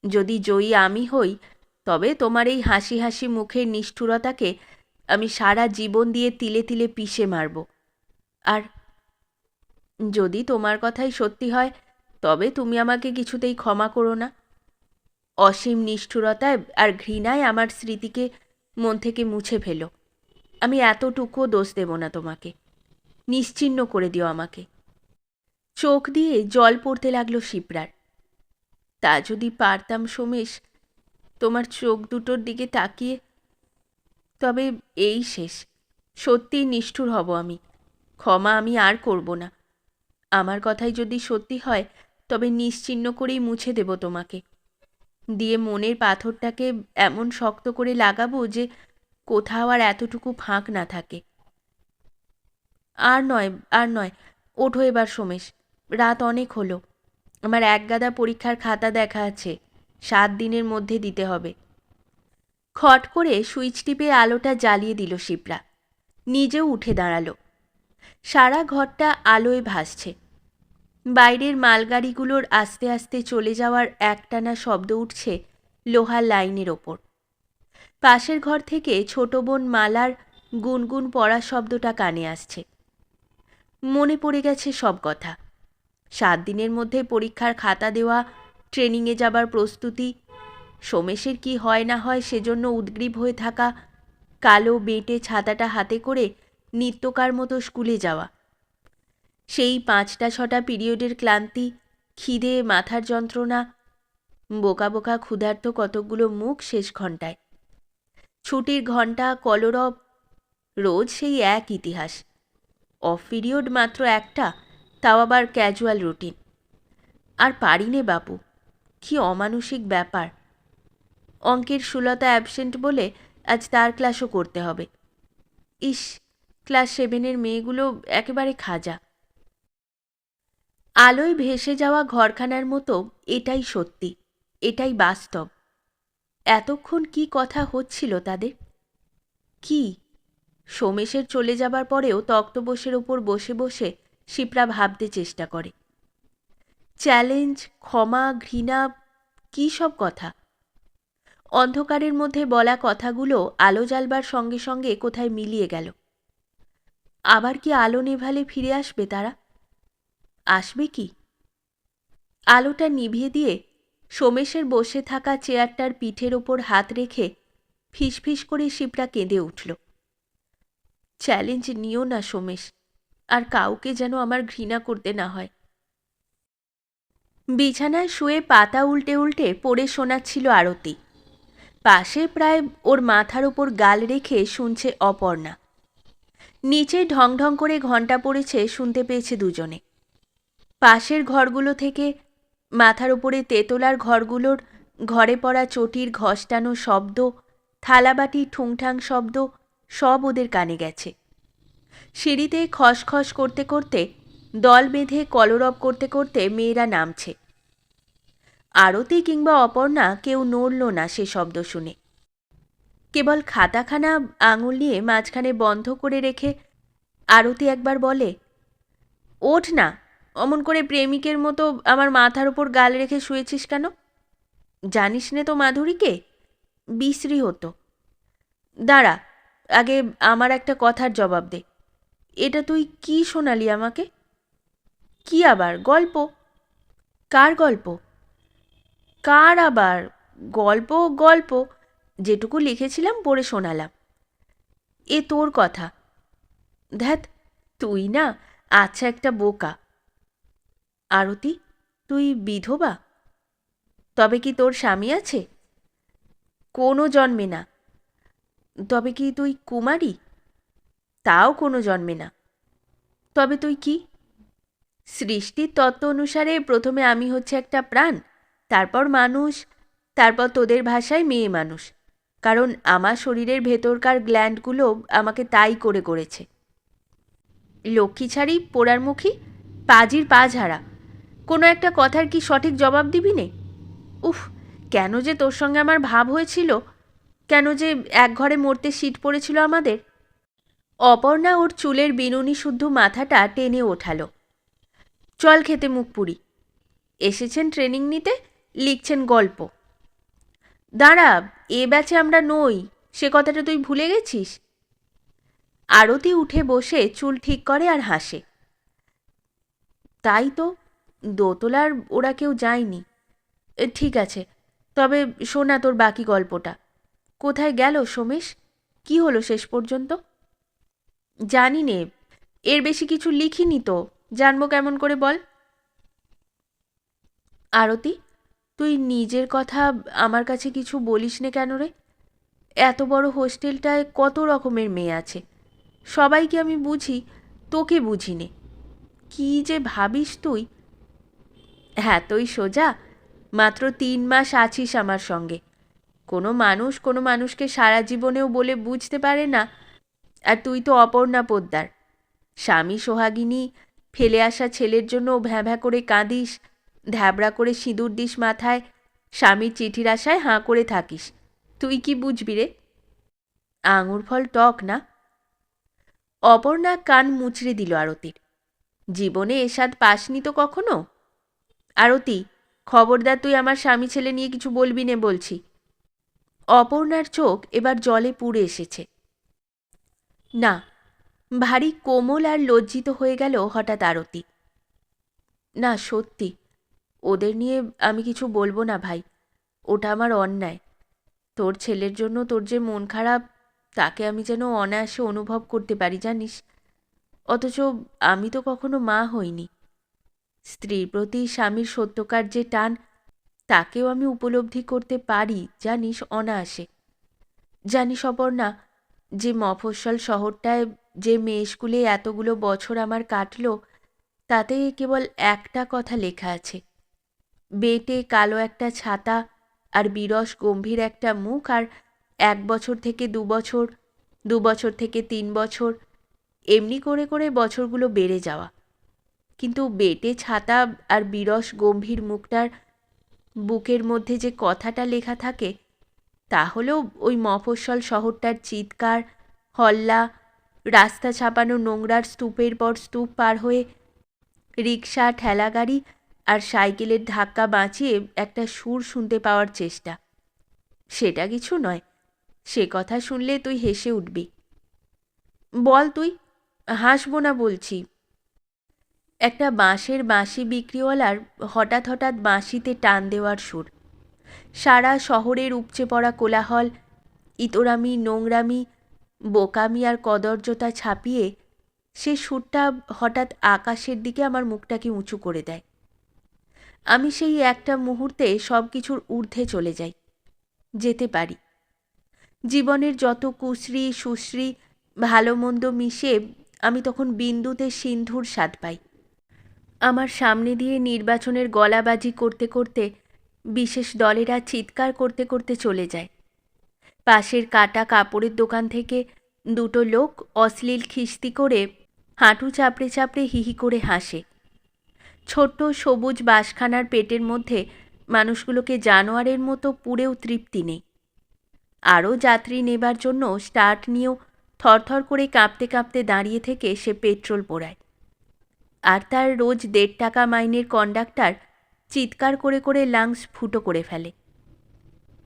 Speaker 1: যদি জয়ী আমি হই, তবে তোমার এই হাসি হাসি মুখের নিষ্ঠুরতাকে আমি সারা জীবন দিয়ে তিলে তিলে পিষে মারব। আর যদি তোমার কথাই সত্যি হয়, তবে তুমি আমাকে কিছুতেই ক্ষমা করো না। অসীম নিষ্ঠুরতায় আর ঘৃণায় আমার স্মৃতিকে মন থেকে মুছে ফেলো। আমি এতটুকুও দোষ দেব না তোমাকে। নিশ্চিহ্ন করে দিও আমাকে। চোখ দিয়ে জল পড়তে লাগলো শিপ্রার। তা যদি পারতাম সোমেশ, তোমার চোখ দুটোর দিকে তাকিয়ে। তবে এই শেষ, সত্যিই নিষ্ঠুর হব আমি। ক্ষমা আমি আর করব না। আমার কথাই যদি সত্যি হয়, তবে নিশ্চিহ্ন করেই মুছে দেব তোমাকে। দিয়ে মনের পাথরটাকে এমন শক্ত করে লাগাবো যে কোথাও আর এতটুকু ফাঁক না থাকে। আর নয়, আর নয়, ওঠো এবার সোমেশ। রাত অনেক হলো। আমার একগাদা পরীক্ষার খাতা দেখা আছে, 7 দিনের মধ্যে দিতে হবে। খট করে সুইচ টিপে আলোটা জ্বালিয়ে দিল শিপ্রা। নিজেও উঠে দাঁড়ালো। সারা ঘরটা আলোয় ভাসছে। বাইরের মালগাড়িগুলোর আস্তে আস্তে চলে যাওয়ার একটানা শব্দ উঠছে লোহার লাইনের ওপর। পাশের ঘর থেকে ছোট বোন মালার গুনগুন পড়া শব্দটা কানে আসছে। মনে পড়ে গেছে সব কথা। 7 দিনের মধ্যে পরীক্ষার খাতা দেওয়া, ট্রেনিংয়ে যাবার প্রস্তুতি, সোমেশের কি হয় না হয় সেজন্য উদ্গ্রীব হয়ে থাকা, কালো বেঁটে ছাতাটা হাতে করে নিত্যকার মতো স্কুলে যাওয়া, সেই 5টা 6টা পিরিয়ডের ক্লান্তি, খিদে, মাথার যন্ত্রণা, বোকা বোকা ক্ষুধার্ত কতকগুলো মুখ শেষ ঘণ্টায়, ছুটির ঘণ্টা, কলরব, রোজ সেই এক ইতিহাস। অফ পিরিয়ড মাত্র একটা, তাও আবার ক্যাজুয়াল রুটিন। আর পারি নে বাপু, কি অমানসিক ব্যাপার। অঙ্কের সুলতা অ্যাবসেন্ট বলে আজ তার ক্লাসও করতে হবে। ইস, ক্লাস 7-এর মেয়েগুলো একেবারে খাজা। আলোয় ভেসে যাওয়া ঘরখানার মতো এটাই সত্যি, এটাই বাস্তব। এতক্ষণ কি কথা হচ্ছিল তাদের? কি? সোমেশের চলে যাবার পরেও তক্তপোষের ওপর বসে বসে শিপ্রা ভাবতে চেষ্টা করে। চ্যালেঞ্জ, ক্ষমা, ঘৃণা, কী সব কথা! অন্ধকারের মধ্যে বলা কথাগুলো আলো জ্বালবার সঙ্গে সঙ্গে কোথায় মিলিয়ে গেল। আবার কি আলো নেভালে ফিরে আসবে তারা? আসবে কি? আলোটা নিভিয়ে দিয়ে সোমেশের বসে থাকা চেয়ারটার পিঠের ওপর হাত রেখে ফিসফিস করে শিপ্রা কেঁদে উঠল। চ্যালেঞ্জ নিও না সোমেশ, আর কাউকে যেন আমার ঘৃণা করতে না হয়। বিছানায় শুয়ে পাতা উল্টে উল্টে পড়ে শোনাচ্ছিল আরতি। পাশে প্রায় ওর মাথার ওপর গাল রেখে শুনছে অপর্ণা। নিচে ঢং ঢং করে ঘণ্টা পড়েছে, শুনতে পেয়েছে দুজনে। পাশের ঘরগুলো থেকে, মাথার ওপরে তেতলার ঘরগুলোর ঘরে পড়া চটির ঘষ্টানো শব্দ, থালাবাটির ঠুংঠাং শব্দ, সব ওদের কানে গেছে। সিঁড়িতে খসখস করতে করতে, দল বেঁধে কলরব করতে করতে মেয়েরা নামছে। আরতি কিংবা অপর্ণা কেউ নড়ল না সে শব্দ শুনে। কেবল খাতাখানা আঙুল নিয়ে মাঝখানে বন্ধ করে রেখে আরতি একবার বলে, ওঠ না, অমন করে প্রেমিকের মতো আমার মাথার ওপর গাল রেখে শুয়েছিস কেন? জানিস নে তো মাধুরীকে? বিশ্রী হতো। দাঁড়া, আগে আমার একটা কথার জবাব দে। এটা তুই কি শোনালি আমাকে? কি আবার গল্প? কার গল্প? কার আবার গল্প? গল্প যেটুকু লিখেছিলাম পড়ে শোনালাম। এ তোর কথা। ধ্যাত, তুই না আচ্ছা একটা বোকা। আরতি, তুই বিধবা? তবে কি তোর স্বামী আছে? কোনো জন্মে না। তবে কি তুই কুমারী? তাও কোনো জন্মে না। তবে তুই কি? সৃষ্টির তত্ত্ব অনুসারে প্রথমে আমি হচ্ছে একটা প্রাণ, তারপর মানুষ, তারপর তোদের ভাষায় মেয়ে মানুষ। কারণ আমার শরীরের ভেতরকার গ্ল্যান্ডগুলো আমাকে তাই করে করেছে। লক্ষ্মী ছাড়ি পোড়ার মুখী, পাজির পা ঝাড়া। কোনো একটা কথার কি সঠিক জবাব দিবি নে? উফ, কেন যে তোর সঙ্গে আমার ভাব হয়েছিল, কেন যে এক ঘরে মরতে সিট পড়েছিল আমাদের। অপর্ণা ওর চুলের বিনুনি শুদ্ধ মাথাটা টেনে ওঠালো। চল খেতে মুখ পুরি। এসেছেন ট্রেনিং নিতে, লিখছেন গল্প। দাঁড়া, এ ব্যাচে আমরা নই, সে কথাটা তুই ভুলে গেছিস? আরতি উঠে বসে চুল ঠিক করে আর হাসে। তাই তো, দোতলার ওরা কেউ যায়নি। ঠিক আছে, তবে শোনা তোর বাকি গল্পটা। কোথায় গেল সোমেশ? কি হলো শেষ পর্যন্ত? জানি নে, এর বেশি কিছু লিখিনি তো, জানবো কেমন করে বল? আরতি, তুই নিজের কথা আমার কাছে কিছু বলিস নে কেন রে? এত বড় হোস্টেলটায় কত রকমের মেয়ে আছে, সবাইকে আমি বুঝি, তোকে বুঝি নে। কি যে ভাবিস তুই! হ্যাঁ, তুই সোজা, মাত্র 3 মাস আছিস আমার সঙ্গে। কোনো মানুষ কোনো মানুষকে সারা জীবনেও বলে বুঝতে পারে না। আর তুই তো অপর্ণা পোদ্দার, স্বামী সোহাগিনী, ফেলে আসা ছেলের জন্য ভ্যাঁ ভ্যাঁ করে কাঁদিস, ধ্যাবড়া করে সিঁদুর দিস মাথায়, স্বামীর চিঠির আশায় হাঁ করে থাকিস। তুই কি বুঝবি রে? আঙুর ফল টক না? অপর্ণা কান মুচড়ে দিল আরতির। জীবনে এ স্বাদ পাসনি তো কখনো? আরতি, খবরদার তুই আমার স্বামী ছেলে নিয়ে কিছু বলবি নে বলছি। অপর্ণার চোখ এবার জলে পুড়ে এসেছে। না, ভারী কোমল আর লজ্জিত হয়ে গেল হঠাৎ আরতি। না সত্যি, ওদের নিয়ে আমি কিছু বলবো না ভাই, ওটা আমার অন্যায়। তোর ছেলের জন্য তোর যে মন খারাপ, তাকে আমি যেন অনায়াসে অনুভব করতে পারি জানিস। অথচ আমি তো কখনো মা হইনি। স্ত্রীর প্রতি স্বামীর সত্যকার যে টান, তাকেও আমি উপলব্ধি করতে পারি জানিস অনায়াসে। জানিস অপর্ণা, যে মফস্বল শহরটায় যে মেয়ে স্কুলে এতগুলো বছর আমার কাটলো, তাতে কেবল একটা কথা লেখা আছে। বেঁটে কালো একটা ছাতা, আর বিরস গম্ভীর একটা মুখ, আর 1 বছর থেকে 2 বছর, 2 বছর থেকে 3 বছর, এমনি করে করে বছরগুলো বেড়ে যাওয়া। কিন্তু বেঁটে ছাতা আর বিরস গম্ভীর মুখটার বুকের মধ্যে যে কথাটা লেখা থাকে, তা হলো ওই মফস্বল শহরটার চিৎকার, হল্লা, রাস্তা ছাপানো নোংরার স্তূপের পর স্তূপ পার হয়ে রিকশা, ঠেলাগাড়ি আর সাইকেলের ধাক্কা বাঁচিয়ে একটা সুর শুনতে পাওয়ার চেষ্টা। সেটা কিছু নয়, সে কথা শুনলে তুই হেসে উঠবি। বল তুই, হাসবো না বলছি। একটা বাঁশের বাঁশি বিক্রিওয়ালার হঠাৎ হঠাৎ বাঁশিতে টান দেওয়ার সুর, সারা শহরের উপচে পড়া কোলাহল, ইতরামি, নোংরামি, বোকামি আর কদর্যতা ছাপিয়ে সে সুরটা হঠাৎ আকাশের দিকে আমার মুখটাকে উঁচু করে দেয়। আমি সেই একটা মুহূর্তে সব কিছুর ঊর্ধ্বে চলে যাই, যেতে পারি। জীবনের যত কুশ্রী সুশ্রী ভালো মন্দ মিশে আমি তখন বিন্দুতে সিন্ধুর স্বাদ পাই। আমার সামনে দিয়ে নির্বাচনের গলাবাজি করতে করতে বিশেষ দলেরা চিৎকার করতে করতে চলে যায়। পাশের কাটা কাপড়ের দোকান থেকে 2 লোক অশ্লীল খিস্তি করে হাঁটু চাপড়ে চাপড়ে হিহি করে হাসে। ছোট্ট সবুজ বাসখানার পেটের মধ্যে মানুষগুলোকে জানোয়ারের মতো পুড়েও তৃপ্তি নেই। আরও যাত্রী নেবার জন্য স্টার্ট নিয়েও থরথর করে কাঁপতে কাঁপতে দাঁড়িয়ে থেকে সে পেট্রোল পোড়ায়। আর তার রোজ 1.5 টাকা মাইনের কন্ডাক্টর চিৎকার করে করে লাংস ফুটো করে ফেলে।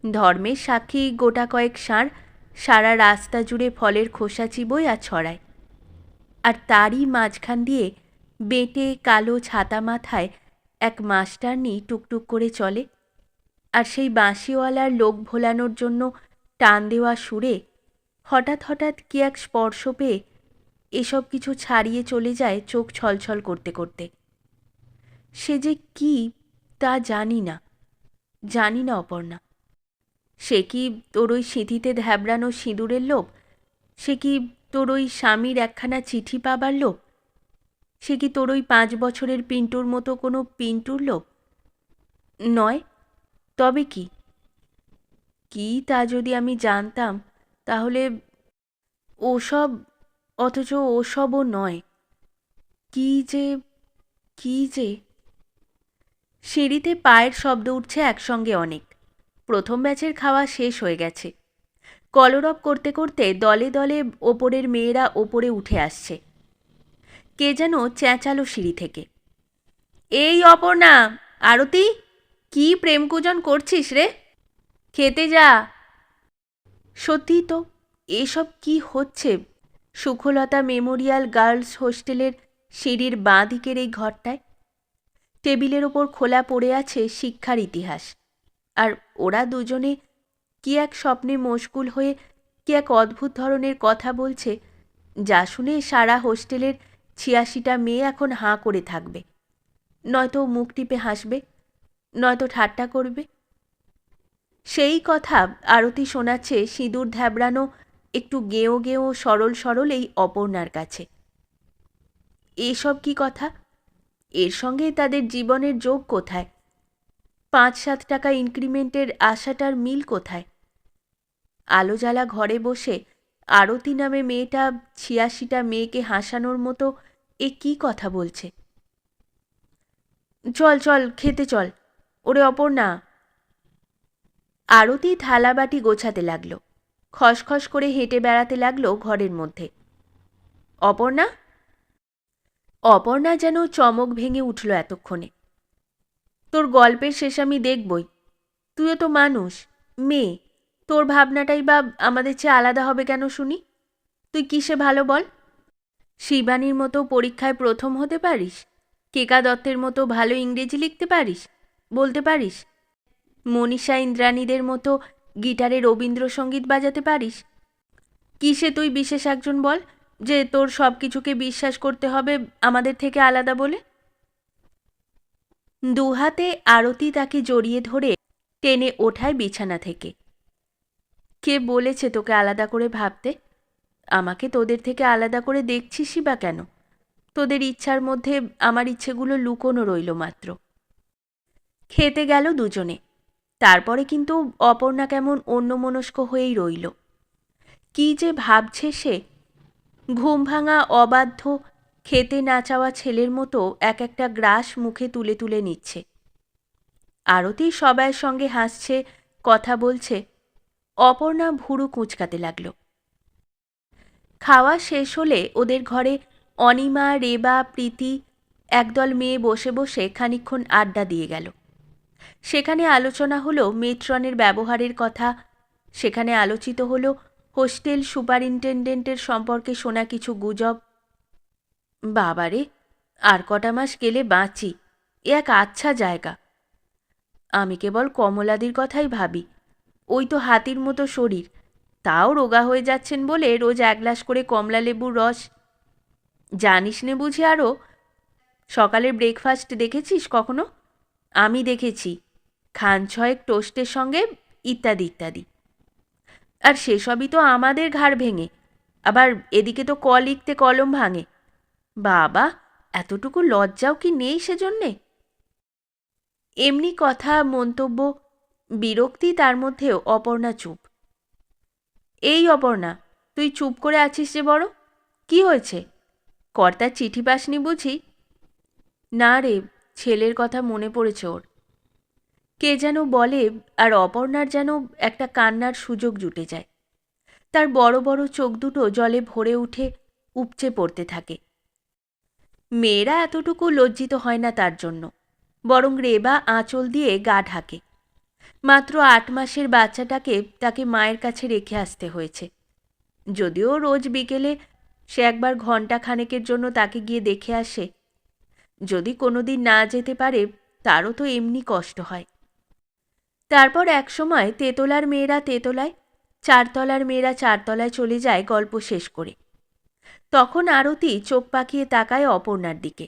Speaker 1: ধর্মের সাক্ষী গোটা কয়েক ষাঁড় সারা রাস্তা জুড়ে ফলের খোসা চিবোয় আর ছড়ায়। আর তারই মাঝখান দিয়ে বেঁটে কালো ছাতা মাথায় এক মাস্টারনি টুকটুক করে চলে, আর সেই বাঁশিওয়ালার লোক ভোলানোর জন্য টান দেওয়া সুরে হঠাৎ হঠাৎ কি এক স্পর্শ পেয়ে এসব কিছু ছাড়িয়ে চলে যায় চোখ ছলছল করতে করতে। সে যে কি তা জানি না, জানি না অপর্ণা। সে কি তোর ওই সিঁথিতে ধ্যাবড়ানো সিঁদুরের লোভ? সে কি তোর ওই স্বামীর একখানা চিঠি পাবার লোভ? সে কি তোর ওই 5 বছরের পিন্টুর মতো কোনো পিন্টুর লোভ? নয়, তবে কি? কি তা যদি আমি জানতাম তাহলে ওসব, অথচ ওসবও নয়। কি যে, কি যে। সিঁড়িতে পায়ের শব্দ উঠছে একসঙ্গে অনেক। প্রথম ব্যাচের খাওয়া শেষ হয়ে গেছে। কলরব করতে করতে দলে দলে ওপরের মেয়েরা ওপরে উঠে আসছে। কে যেন চেঁচালো সিঁড়ি থেকে, এই অপর্ণা, আরতি, কি প্রেমকূজন করছিস রে? খেতে যা। সত্যিই তো, এসব কি হচ্ছে সুখলতা মেমোরিয়াল গার্লস হোস্টেলের সিঁড়ির বাঁ দিকের এই ঘরটায়? টেবিলের ওপর খোলা পড়ে আছে শিক্ষার ইতিহাস, আর ওরা দুজনে কি এক স্বপ্নে মশগুল হয়ে কি এক অদ্ভুত ধরনের কথা বলছে, যা শুনে সারা হোস্টেলের 86টা মেয়ে এখন হাঁ করে থাকবে, নয়তো মুখ টিপে হাসবে, নয়তো ঠাট্টা করবে। সেই কথা আরতি শোনাচ্ছে সিঁদুর ধ্যাবড়ানো একটু গেঁয়ো গেঁয়ো সরল সরল এই অপর্ণার কাছে। এসব কি কথা? এর সঙ্গে তাদের জীবনের যোগ কোথায়? 5-7 টাকা ইনক্রিমেন্টের আশাটার মিল কোথায়? আলো জ্বালা ঘরে বসে আরতি নামে মেয়েটা 86টা মেয়েকে হাসানোর মতো এ কি কথা বলছে? চল চল খেতে চল, ওরে অপর্ণা। আরতি থালাবাটি গোছাতে লাগলো, খসখস করে হেঁটে বেড়াতে লাগলো ঘরের মধ্যে। অপর্ণা? অপর্ণা যেন চমক ভেঙে উঠল এতক্ষণে। তোর গল্পের শেষ আমি দেখবই। তুইও তো মানুষ, মেয়ে, তোর ভাবনাটাই বা আমাদের চেয়ে আলাদা হবে কেন শুনি? তুই কিসে ভালো বল? শিবানীর মতো পরীক্ষায় প্রথম হতে পারিস? কেকা দত্তের মতো ভালো ইংরেজি লিখতে পারিস, বলতে পারিস? মনীষা ইন্দ্রাণীদের মতো গিটারে রবীন্দ্রসঙ্গীত বাজাতে পারিস? কিসে তুই বিশেষ একজন বল, যে তোর সব কিছুকে বিশ্বাস করতে হবে আমাদের থেকে আলাদা বলে? দুহাতে আরতি তাকে জড়িয়ে ধরে টেনে ওঠায় বিছানা থেকে। কে বলেছে তোকে আলাদা করে ভাবতে? আমাকে তোদের থেকে আলাদা করে দেখছিসই বা কেন? তোদের ইচ্ছার মধ্যে আমার ইচ্ছেগুলো লুকোনো রইল মাত্র। খেতে গেল দুজনে। তারপরে কিন্তু অপর্ণা কেমন অন্যমনস্ক হয়েই রইল। কি যে ভাবছে সে! ঘুম ভাঙা অবাধ্য খেতে না চাওয়া ছেলের মতো এক একটা গ্রাস মুখে তুলে তুলে নিচ্ছে। আরতি সবাইয়ের সঙ্গে হাসছে, কথা বলছে। অপর্ণা ভুরু কুঁচকাতে লাগল। খাওয়া শেষ হলে ওদের ঘরে অনিমা, রেবা, প্রীতি একদল মেয়ে বসে বসে খানিকক্ষণ আড্ডা দিয়ে গেল। সেখানে আলোচনা হলো মেট্রনের ব্যবহারের কথা, সেখানে আলোচিত হলো হোস্টেল সুপারিনটেনডেন্টের সম্পর্কে শোনা কিছু গুজব। বাবারে, আর কটা মাস গেলে বাঁচি, এ এক আচ্ছা জায়গা। আমি কেবল কমলাদির কথাই ভাবি। ওই তো হাতির মতো শরীর, তাও রোগা হয়ে যাচ্ছেন বলে রোজ 1 গ্লাস করে কমলা লেবুর রস। জানিস নে বুঝি আরও? সকালের ব্রেকফাস্ট দেখেছিস কখনো? আমি দেখেছি, খান ছয়েক টোস্টের সঙ্গে ইত্যাদি ইত্যাদি। আর সেসবই তো আমাদের ঘাড় ভেঙে। আবার এদিকে তো ক লিখতে কলম ভাঙে। বাবা, এতটুকু লজ্জাও কি নেই সেজন্যে? এমনি কথা, মন্তব্য, বিরক্তি, তার মধ্যেও অপর্ণা চুপ। এই অপর্ণা, তুই চুপ করে আছিস যে বড়, কি হয়েছে? কর্তার চিঠি পাসনি বুঝি? না রে, ছেলের কথা মনে পড়েছে ওর। কে যেন বলে, আর অপর্ণার যেন একটা কান্নার সুযোগ জুটে যায়। তার বড় বড় চোখ দুটো জলে ভরে উঠে উপচে পড়তে থাকে। মেয়েরা এতটুকু লজ্জিত হয় না তার জন্য, বরং রেবা আঁচল দিয়ে গা ঢাকে। মাত্র 8 মাসের বাচ্চাটাকে তাকে মায়ের কাছে রেখে আসতে হয়েছে। যদিও রোজ বিকেলে সে একবার ঘণ্টা খানেকের জন্য তাকে গিয়ে দেখে আসে, যদি কোনোদিন না যেতে পারে তারও তো এমনি কষ্ট হয়। তারপর একসময় তেতলার মেয়েরা তেতলায়, চারতলার মেয়েরা চারতলায় চলে যায় গল্প শেষ করে। তখন আরতি চোখ পাকিয়ে তাকায় অপর্ণার দিকে।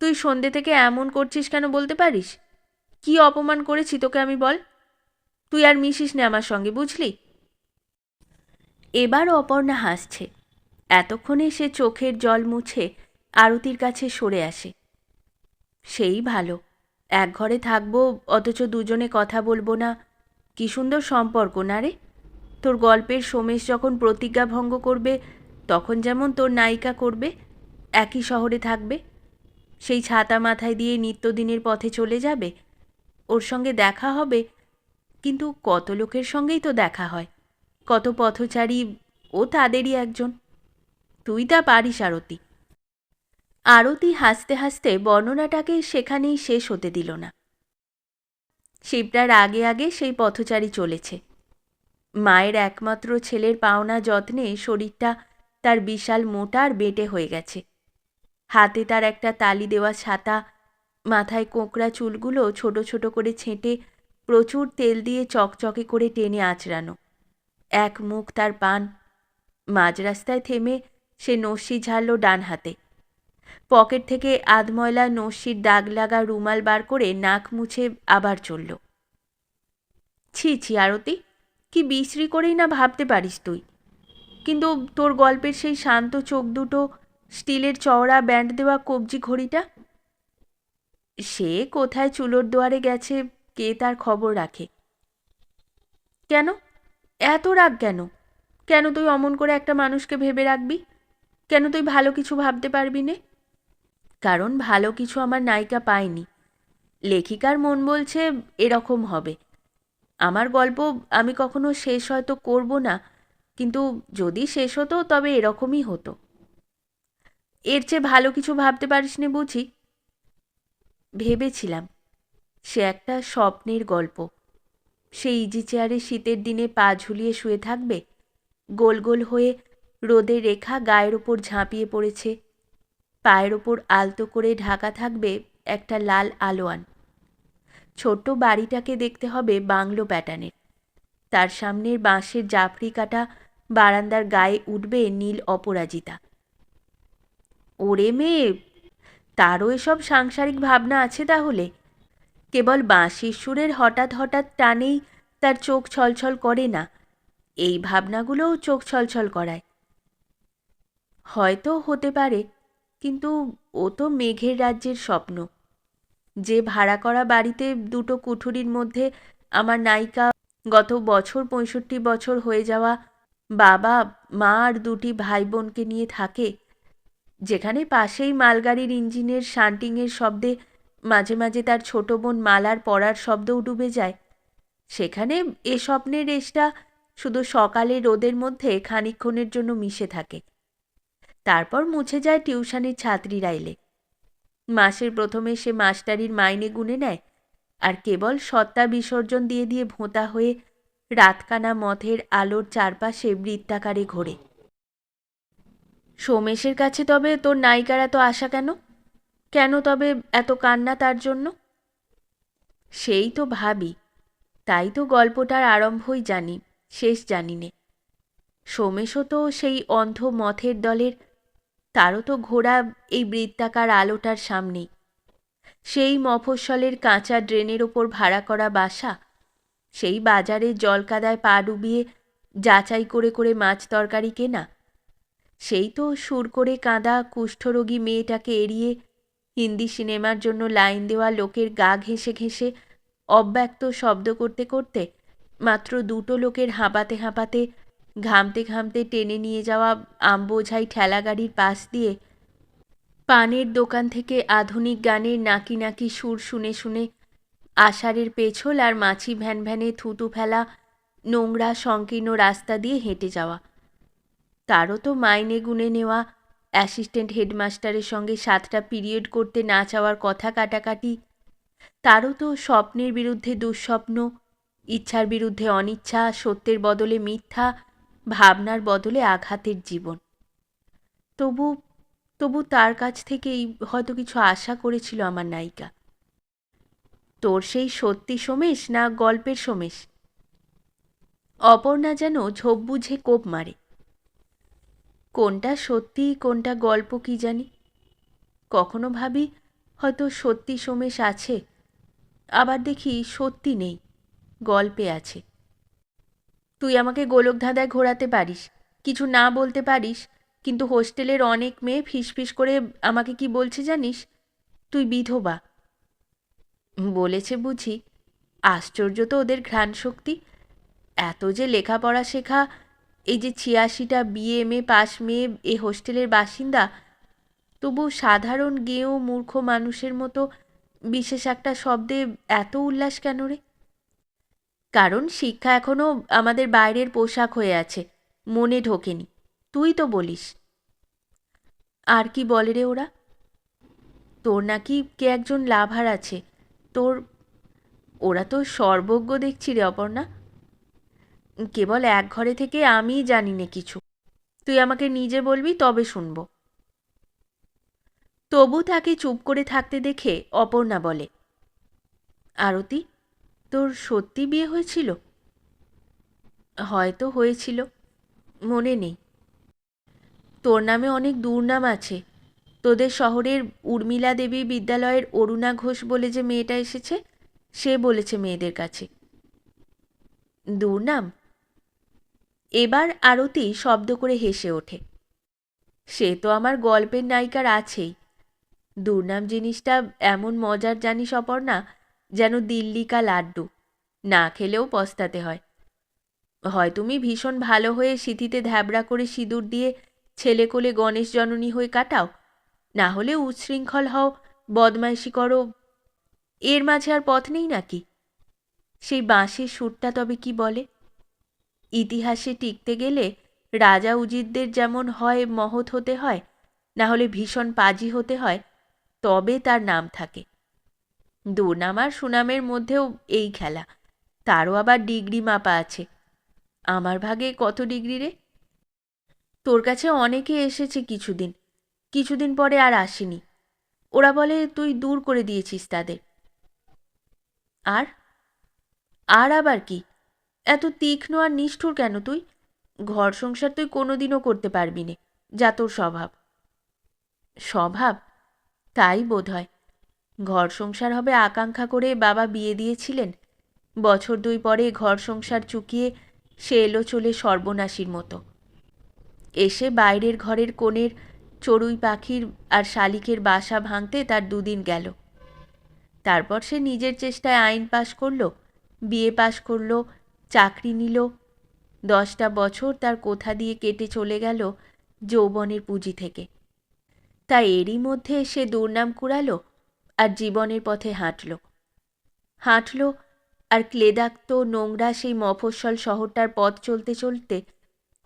Speaker 1: তুই সন্ধ্যে থেকে এমন করছিস কেন বলতে পারিস? কি অপমান করেছি তোকে আমি বল? তুই আর মিশিস না আমার সঙ্গে, বুঝলি? এবার অপর্ণা হাসছে। এতক্ষণে সে চোখের জল মুছে আরতির কাছে সরে আসে। সেই ভালো, এক ঘরে থাকবো অথচ দুজনে কথা বলবো না। কি সুন্দর সম্পর্ক না রে? তোর গল্পের সোমেশ যখন প্রতিজ্ঞা ভঙ্গ করবে, তখন যেমন তোর নায়িকা করবে, একই শহরে থাকবে, সেই ছাতা মাথায় দিয়ে নিত্যদিনের পথে চলে যাবে, ওর সঙ্গে দেখা হবে। কিন্তু কত লোকের সঙ্গেই তো দেখা হয়, কত পথচারী, ও তাদেরই একজন। তুই তা পারিস আরতি। আরতি হাসতে হাসতে বর্ণনাটাকে সেখানেই শেষ হতে দিল না। শিবরার আগে আগে সেই পথচারী চলেছে। মায়ের একমাত্র ছেলের পাওনা যত্নে শরীরটা তার বিশাল মোটা আর বেঁটে হয়ে গেছে। হাতে তার একটা তালি দেওয়া ছাতা, মাথায় কোঁকড়া চুলগুলো ছোট ছোট করে ছেঁটে প্রচুর তেল দিয়ে চকচকে করে টেনে আঁচড়ানো। এক মুখ তার পান। মাঝ রাস্তায় থেমে সে নস্যি ঝাড়ল ডান হাতে। পকেট থেকে আধময়লা নস্যির দাগ লাগা রুমাল বার করে নাক মুছে আবার চলল। ছি ছি আরতি, কি বিশ্রী করেই না ভাবতে পারিস তুই। কিন্তু তোর গল্পের সেই শান্ত চোখ দুটো, স্টিলের চওড়া ব্যান্ড দেওয়া কবজি ঘড়িটা, সে কোথায় চুলোর দুয়ারে গেছে, কে তার খবর রাখে? কেন এত রাগ কেন? কেন তুই অমন করে একটা মানুষকে ভেবে রাখবি? কেন তুই ভালো কিছু ভাবতে পারবি নে? কারণ ভালো কিছু আমার নায়িকা পায়নি। লেখিকার মন বলছে এরকম হবে। আমার গল্প আমি কখনো শেষ হয়তো করব না, কিন্তু যদি শেষ হতো তবে এরকমই হতো। এর চেয়ে ভালো কিছু ভাবতে পারিস নে বুঝি? ভেবেছিলাম সে একটা স্বপ্নের গল্প। সে ইজি চেয়ারে শীতের দিনে পা ঝুলিয়ে শুয়ে থাকবে, গোল গোল হয়ে রোদের রেখা গায়ের ওপর ঝাঁপিয়ে পড়েছে, পায়ের ওপর আলতো করে ঢাকা থাকবে একটা লাল আলোয়ান। ছোট্ট বাড়িটাকে দেখতে হবে বাংলো প্যাটার্নের। তার সামনের বাঁশের জাফরি কাটা বারান্দার গায়ে উঠবে নীল অপরাজিতা। ওরে মেয়ে, তারও এসব সাংসারিক ভাবনা আছে তাহলে? কেবল বাঁশির সুরের হঠাৎ হঠাৎ টানেই তার চোখ ছলছল করে না, এই ভাবনাগুলোও চোখ ছলছল করায়। হয়তো হতে পারে, কিন্তু ও তো মেঘের রাজ্যের স্বপ্ন। যে ভাড়া করা বাড়িতে দুটো কুঠুরির মধ্যে আমার নায়িকা গত বছর 65 বছর হয়ে যাওয়া বাবা, মা আর দুটি ভাই বোনকে নিয়ে থাকে, যেখানে পাশেই মালগাড়ির ইঞ্জিনের শান্টিংয়ের শব্দে মাঝে মাঝে তার ছোট বোন মালার পড়ার শব্দও ডুবে যায়, সেখানে এ স্বপ্নের রেশটা শুধু সকালে রোদের মধ্যে খানিকক্ষণের জন্য মিশে থাকে, তারপর মুছে যায় টিউশনের ছাত্রীরা এলে। মাসের প্রথমে সে মাস্টারির মাইনে গুনে নেয়, আর কেবল সত্তা বিসর্জন দিয়ে দিয়ে ভোঁতা হয়ে রাতকানা মথের আলোর চারপাশে বৃত্তাকারে ঘোরে। সোমেশের কাছে তবে তোর নায়িকার এত আশা কেন? কেন তবে এত কান্না তার জন্য? সেই তো ভাবি, তাই তো গল্পটার আরম্ভই জানি, শেষ জানি নে। সোমেশও তো সেই অন্ধ মথের দলের, তারও তো ঘোড়া এই বৃত্তাকার আলোটার সামনেই। সেই মফস্বলের কাঁচা ড্রেনের ওপর ভাড়া করা বাসা, সেই বাজারে জলকাদায় পা ডুবিয়ে যাচাই করে করে মাছ তরকারি কেনা, সেই তো সুর করে কাঁদা কুষ্ঠরোগী মেয়েটাকে এড়িয়ে হিন্দি সিনেমার জন্য লাইন দেওয়া লোকের গা ঘেঁষে ঘেঁষে অব্যক্ত শব্দ করতে করতে মাত্র দুটো লোকের হাঁপাতে হাঁপাতে ঘামতে ঘামতে টেনে নিয়ে যাওয়া আমবোঝাই ঠেলাগাড়ির পাশ দিয়ে পানের দোকান থেকে আধুনিক গানের নাকি নাকি সুর শুনে শুনে আষাঢ়ের পেছল আর মাছি ভ্যান ভ্যানে থুতু ফেলা নোংরা সংকীর্ণ রাস্তা দিয়ে হেঁটে যাওয়া। তারও তো মাইনে গুনে নেওয়া অ্যাসিস্ট্যান্ট হেডমাস্টারের সঙ্গে 7টা পিরিয়ড করতে না চাওয়ার কথা কাটাকাটি, তারও তো স্বপ্নের বিরুদ্ধে দুঃস্বপ্ন, ইচ্ছার বিরুদ্ধে অনিচ্ছা, সত্যের বদলে মিথ্যা, ভাবনার বদলে আঘাতের জীবন। তবু তবু তার কাছ থেকেই হয়তো কিছু আশা করেছিল আমার নায়িকা। তোর সেই সত্যি সোমেশ না গল্পের সোমেশ? অপর্ণা যেন ঝোপ বুঝে কোপ মারে। কোনটা সত্যি কোনটা গল্প কি জানি। কখনো ভাবি হয়তো সত্যি সোমেশ আছে, আবার দেখি সত্যি নেই, গল্পে আছে। তুই আমাকে গোলকধাঁধায় ঘোরাতে পারিস, কিছু না বলতে পারিস, কিন্তু হোস্টেলের অনেক মেয়ে ফিসফিস করে আমাকে কি বলছে জানিস? তুই বিধবা। বলেছে বুঝি? আশ্চর্য তো ওদের ঘ্রাণশক্তি। এত যে লেখাপড়া শেখা, এই যে 86টা BA MA পাস মেয়ে এ হোস্টেলের বাসিন্দা, তবু সাধারণ গেঁয়ো মূর্খ মানুষের মতো বিশেষ একটা শব্দে এত উল্লাস কেন রে? কারণ শিক্ষা এখনো আমাদের বাইরের পোশাক হয়ে আছে, মনে ঢোকেনি। তুই তো বলিস। আর কি বলে রে ওরা? তোর নাকি কে একজন লাভার আছে, তোর। ওরা তো সর্বজ্ঞ দেখছি রে অপর্ণা। কেবল এক ঘরে থেকে আমিই জানি না কিছু। তুই আমাকে নিজে বলবি তবে শুনব। তবু তাকে চুপ করে থাকতে দেখে অপর্ণা বলে, আরতি, তোর সত্যি বিয়ে হয়েছিল? হয়তো হয়েছিল, মনে নেই। তোর নামে অনেক দুর্নাম আছে। তোদের শহরের উর্মিলা দেবী বিদ্যালয়ের অরুণা ঘোষ বলে যে মেয়েটা এসেছে, সে বলেছে মেয়েদের কাছে। দুর্নাম? এবার আরতি শব্দ করে হেসে ওঠে। সে তো আমার গল্পের নায়িকার আছেই। দুর্নাম জিনিসটা এমন মজার জানিস অপর্ণা, যেন দিল্লি কা লাড্ডু, না খেলেও পস্তাতে হয়। হয় তুমি ভীষণ ভালো হয়ে সিঁথিতে ধ্যাবড়া করে সিঁদুর দিয়ে ছেলে কোলে গণেশ জননী হয়ে কাটাও, না হলে উচ্ছৃঙ্খল হও, বদমাইশি করো। এর মাঝে আর পথ নেই নাকি? সেই বাঁশির সুরটা তবে কি বলে? ইতিহাসে টিকতে গেলে রাজা উজিরদের যেমন হয় মহৎ হতে হয়, না হলে ভীষণ পাজি হতে হয়, তবে তার নাম থাকে। দুর্নাম আর সুনামের মধ্যেও এই খেলা, তারও আবার ডিগ্রি মাপা আছে। আমার ভাগে কত ডিগ্রি রে? তোর কাছে অনেকে এসেছে কিছুদিন, কিছুদিন পরে আর আসেনি। ওরা বলে তুই দূর করে দিয়েছিস তাদের। আর আর আবার কি? এত তীক্ষ্ণ আর নিষ্ঠুর কেন তুই? ঘর সংসার তুই কোনোদিনও করতে পারবি নে, যা তোর স্বভাব। স্বভাব? তাই বোধ হয়। ঘর সংসার হবে আকাঙ্ক্ষা করে বাবা বিয়ে দিয়েছিলেন। বছর 2 পরে ঘর সংসার চুকিয়ে সে এলো চলে সর্বনাশীর মতো। এসে বাইরের ঘরের কোণের চড়ুই পাখির আর শালিকের বাসা ভাঙতে তার 2 দিন গেল। তারপর সে নিজের চেষ্টায় আইন পাশ করল, বিয়ে পাশ করল, চাকরি নিল। 10টা বছর তার কোথা দিয়ে কেটে চলে গেল যৌবনের পুঁজি থেকে। তা এরই মধ্যে সে দুর্নাম কুড়ালো আর জীবনের পথে হাঁটল। হাঁটল আর ক্লেদাক্ত নোংরা সেই মফস্বল শহরটার পথ চলতে চলতে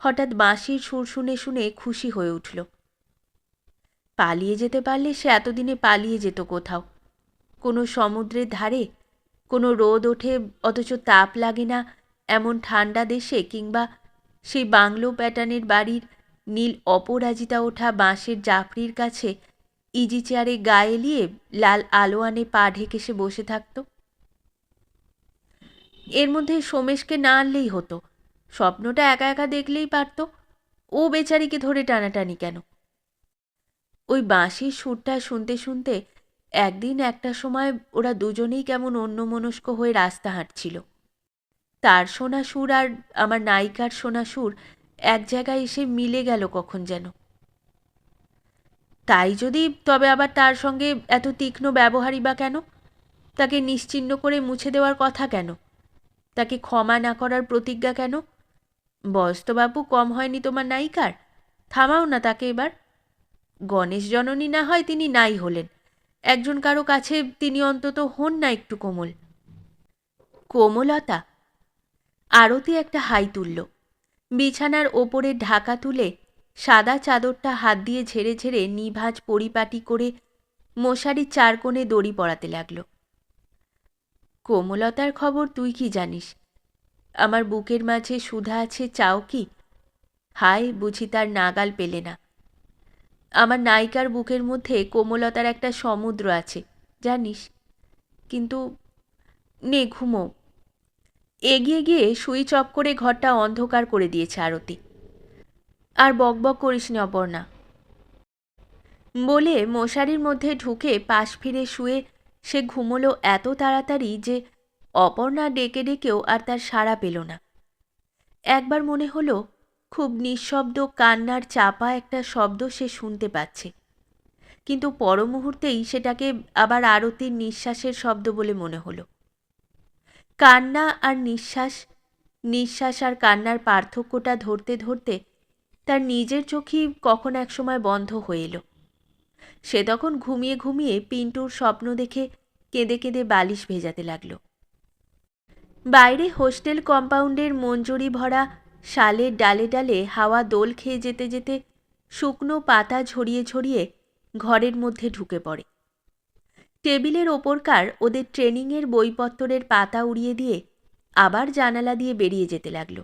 Speaker 1: হঠাৎ বাঁশির সুর শুনে শুনে খুশি হয়ে উঠল। পালিয়ে যেতে পারলে সে এতদিনে পালিয়ে যেত কোথাও, কোনো সমুদ্রের ধারে, কোনো রোদ ওঠে অথচ তাপ লাগে না এমন ঠান্ডা দেশে, কিংবা সেই বাংলো প্যাটার্নের বাড়ির নীল অপরাজিতা ওঠা বাঁশের জাফরির কাছে ইজি চেয়ারে গায়ে এলিয়ে লাল আলোয়ানে পা ঢেকে সে বসে থাকত। এর মধ্যে সোমেশকে না আনলেই হতো, স্বপ্নটা একা একা দেখলেই পারত। ও বেচারিকে ধরে টানাটানি কেন? ওই বাঁশির সুরটা শুনতে শুনতে একদিন একটা সময় ওরা দুজনেই কেমন অন্যমনস্ক হয়ে রাস্তা হাঁটছিল। তার শোনা সুর আর আমার নায়িকার শোনা সুর এক জায়গায় এসে মিলে গেল কখন যেন। তাই যদি, তবে আবার তার সঙ্গে এত তীক্ষ্ণ ব্যবহারই বা কেন? তাকে নিশ্চিহ্ন করে মুছে দেওয়ার কথা কেন? তাকে ক্ষমা না করার প্রতিজ্ঞা কেন? বয়স তো বাপু কম হয়নি তোমার নায়িকার, থামাও না তাকে এবার। গণেশ জননী না হয় তিনি নাই হলেন, একজন কারো কাছে তিনি অন্তত হন না একটু কোমল। কোমলতা? আরতি একটা হাই তুলল, বিছানার ওপরে ঢাকা তুলে সাদা চাদরটা হাত দিয়ে ঝেড়ে ঝেড়ে নিভাঁজ পরিপাটি করে মশারির চার কোণে দড়ি পরাতে লাগল। কোমলতার খবর তুই কি জানিস? আমার বুকের মাঝে সুধা আছে চাও কি? হায়, বুঝি তার নাগাল পেলে না। আমার নায়িকার বুকের মধ্যে কোমলতার একটা সমুদ্র আছে, জানিস। কিন্তু নে ঘুমো। এগিয়ে গিয়ে সুইচ অফ করে ঘরটা অন্ধকার করে দিয়েছে আরতি। আর বকবক করিস নে অপর্ণা, বলে মশারির মধ্যে ঢুকে পাশ ফিরে শুয়ে সে ঘুমোলো এত তাড়াতাড়ি যে অপর্ণা ডেকে ডেকেও আর তার সাড়া পেল না। একবার মনে হলো খুব নিঃশব্দ কান্নার চাপা একটা শব্দ সে শুনতে পাচ্ছে, কিন্তু পর মুহূর্তেই সেটাকে আবার আরতির নিঃশ্বাসের শব্দ বলে মনে হলো। কান্না আর নিঃশ্বাস, নিঃশ্বাস আর কান্নার পার্থক্যটা ধরতে ধরতে তার নিজের চোখই কখন একসময় বন্ধ হয়ে এলো। সে তখন ঘুমিয়ে ঘুমিয়ে পিন্টুর স্বপ্ন দেখে কেঁদে কেঁদে বালিশ ভেজাতে লাগল। বাইরে হোস্টেল কম্পাউন্ডের মঞ্জরি ভরা শালের ডালে ডালে হাওয়া দোল খেয়ে যেতে যেতে শুকনো পাতা ঝরিয়ে ঝরিয়ে ঘরের মধ্যে ঢুকে পড়ে। টেবিলের ওপরকার ওদের ট্রেনিংয়ের বইপত্তরের পাতা উড়িয়ে দিয়ে আবার জানালা দিয়ে বেরিয়ে যেতে লাগল।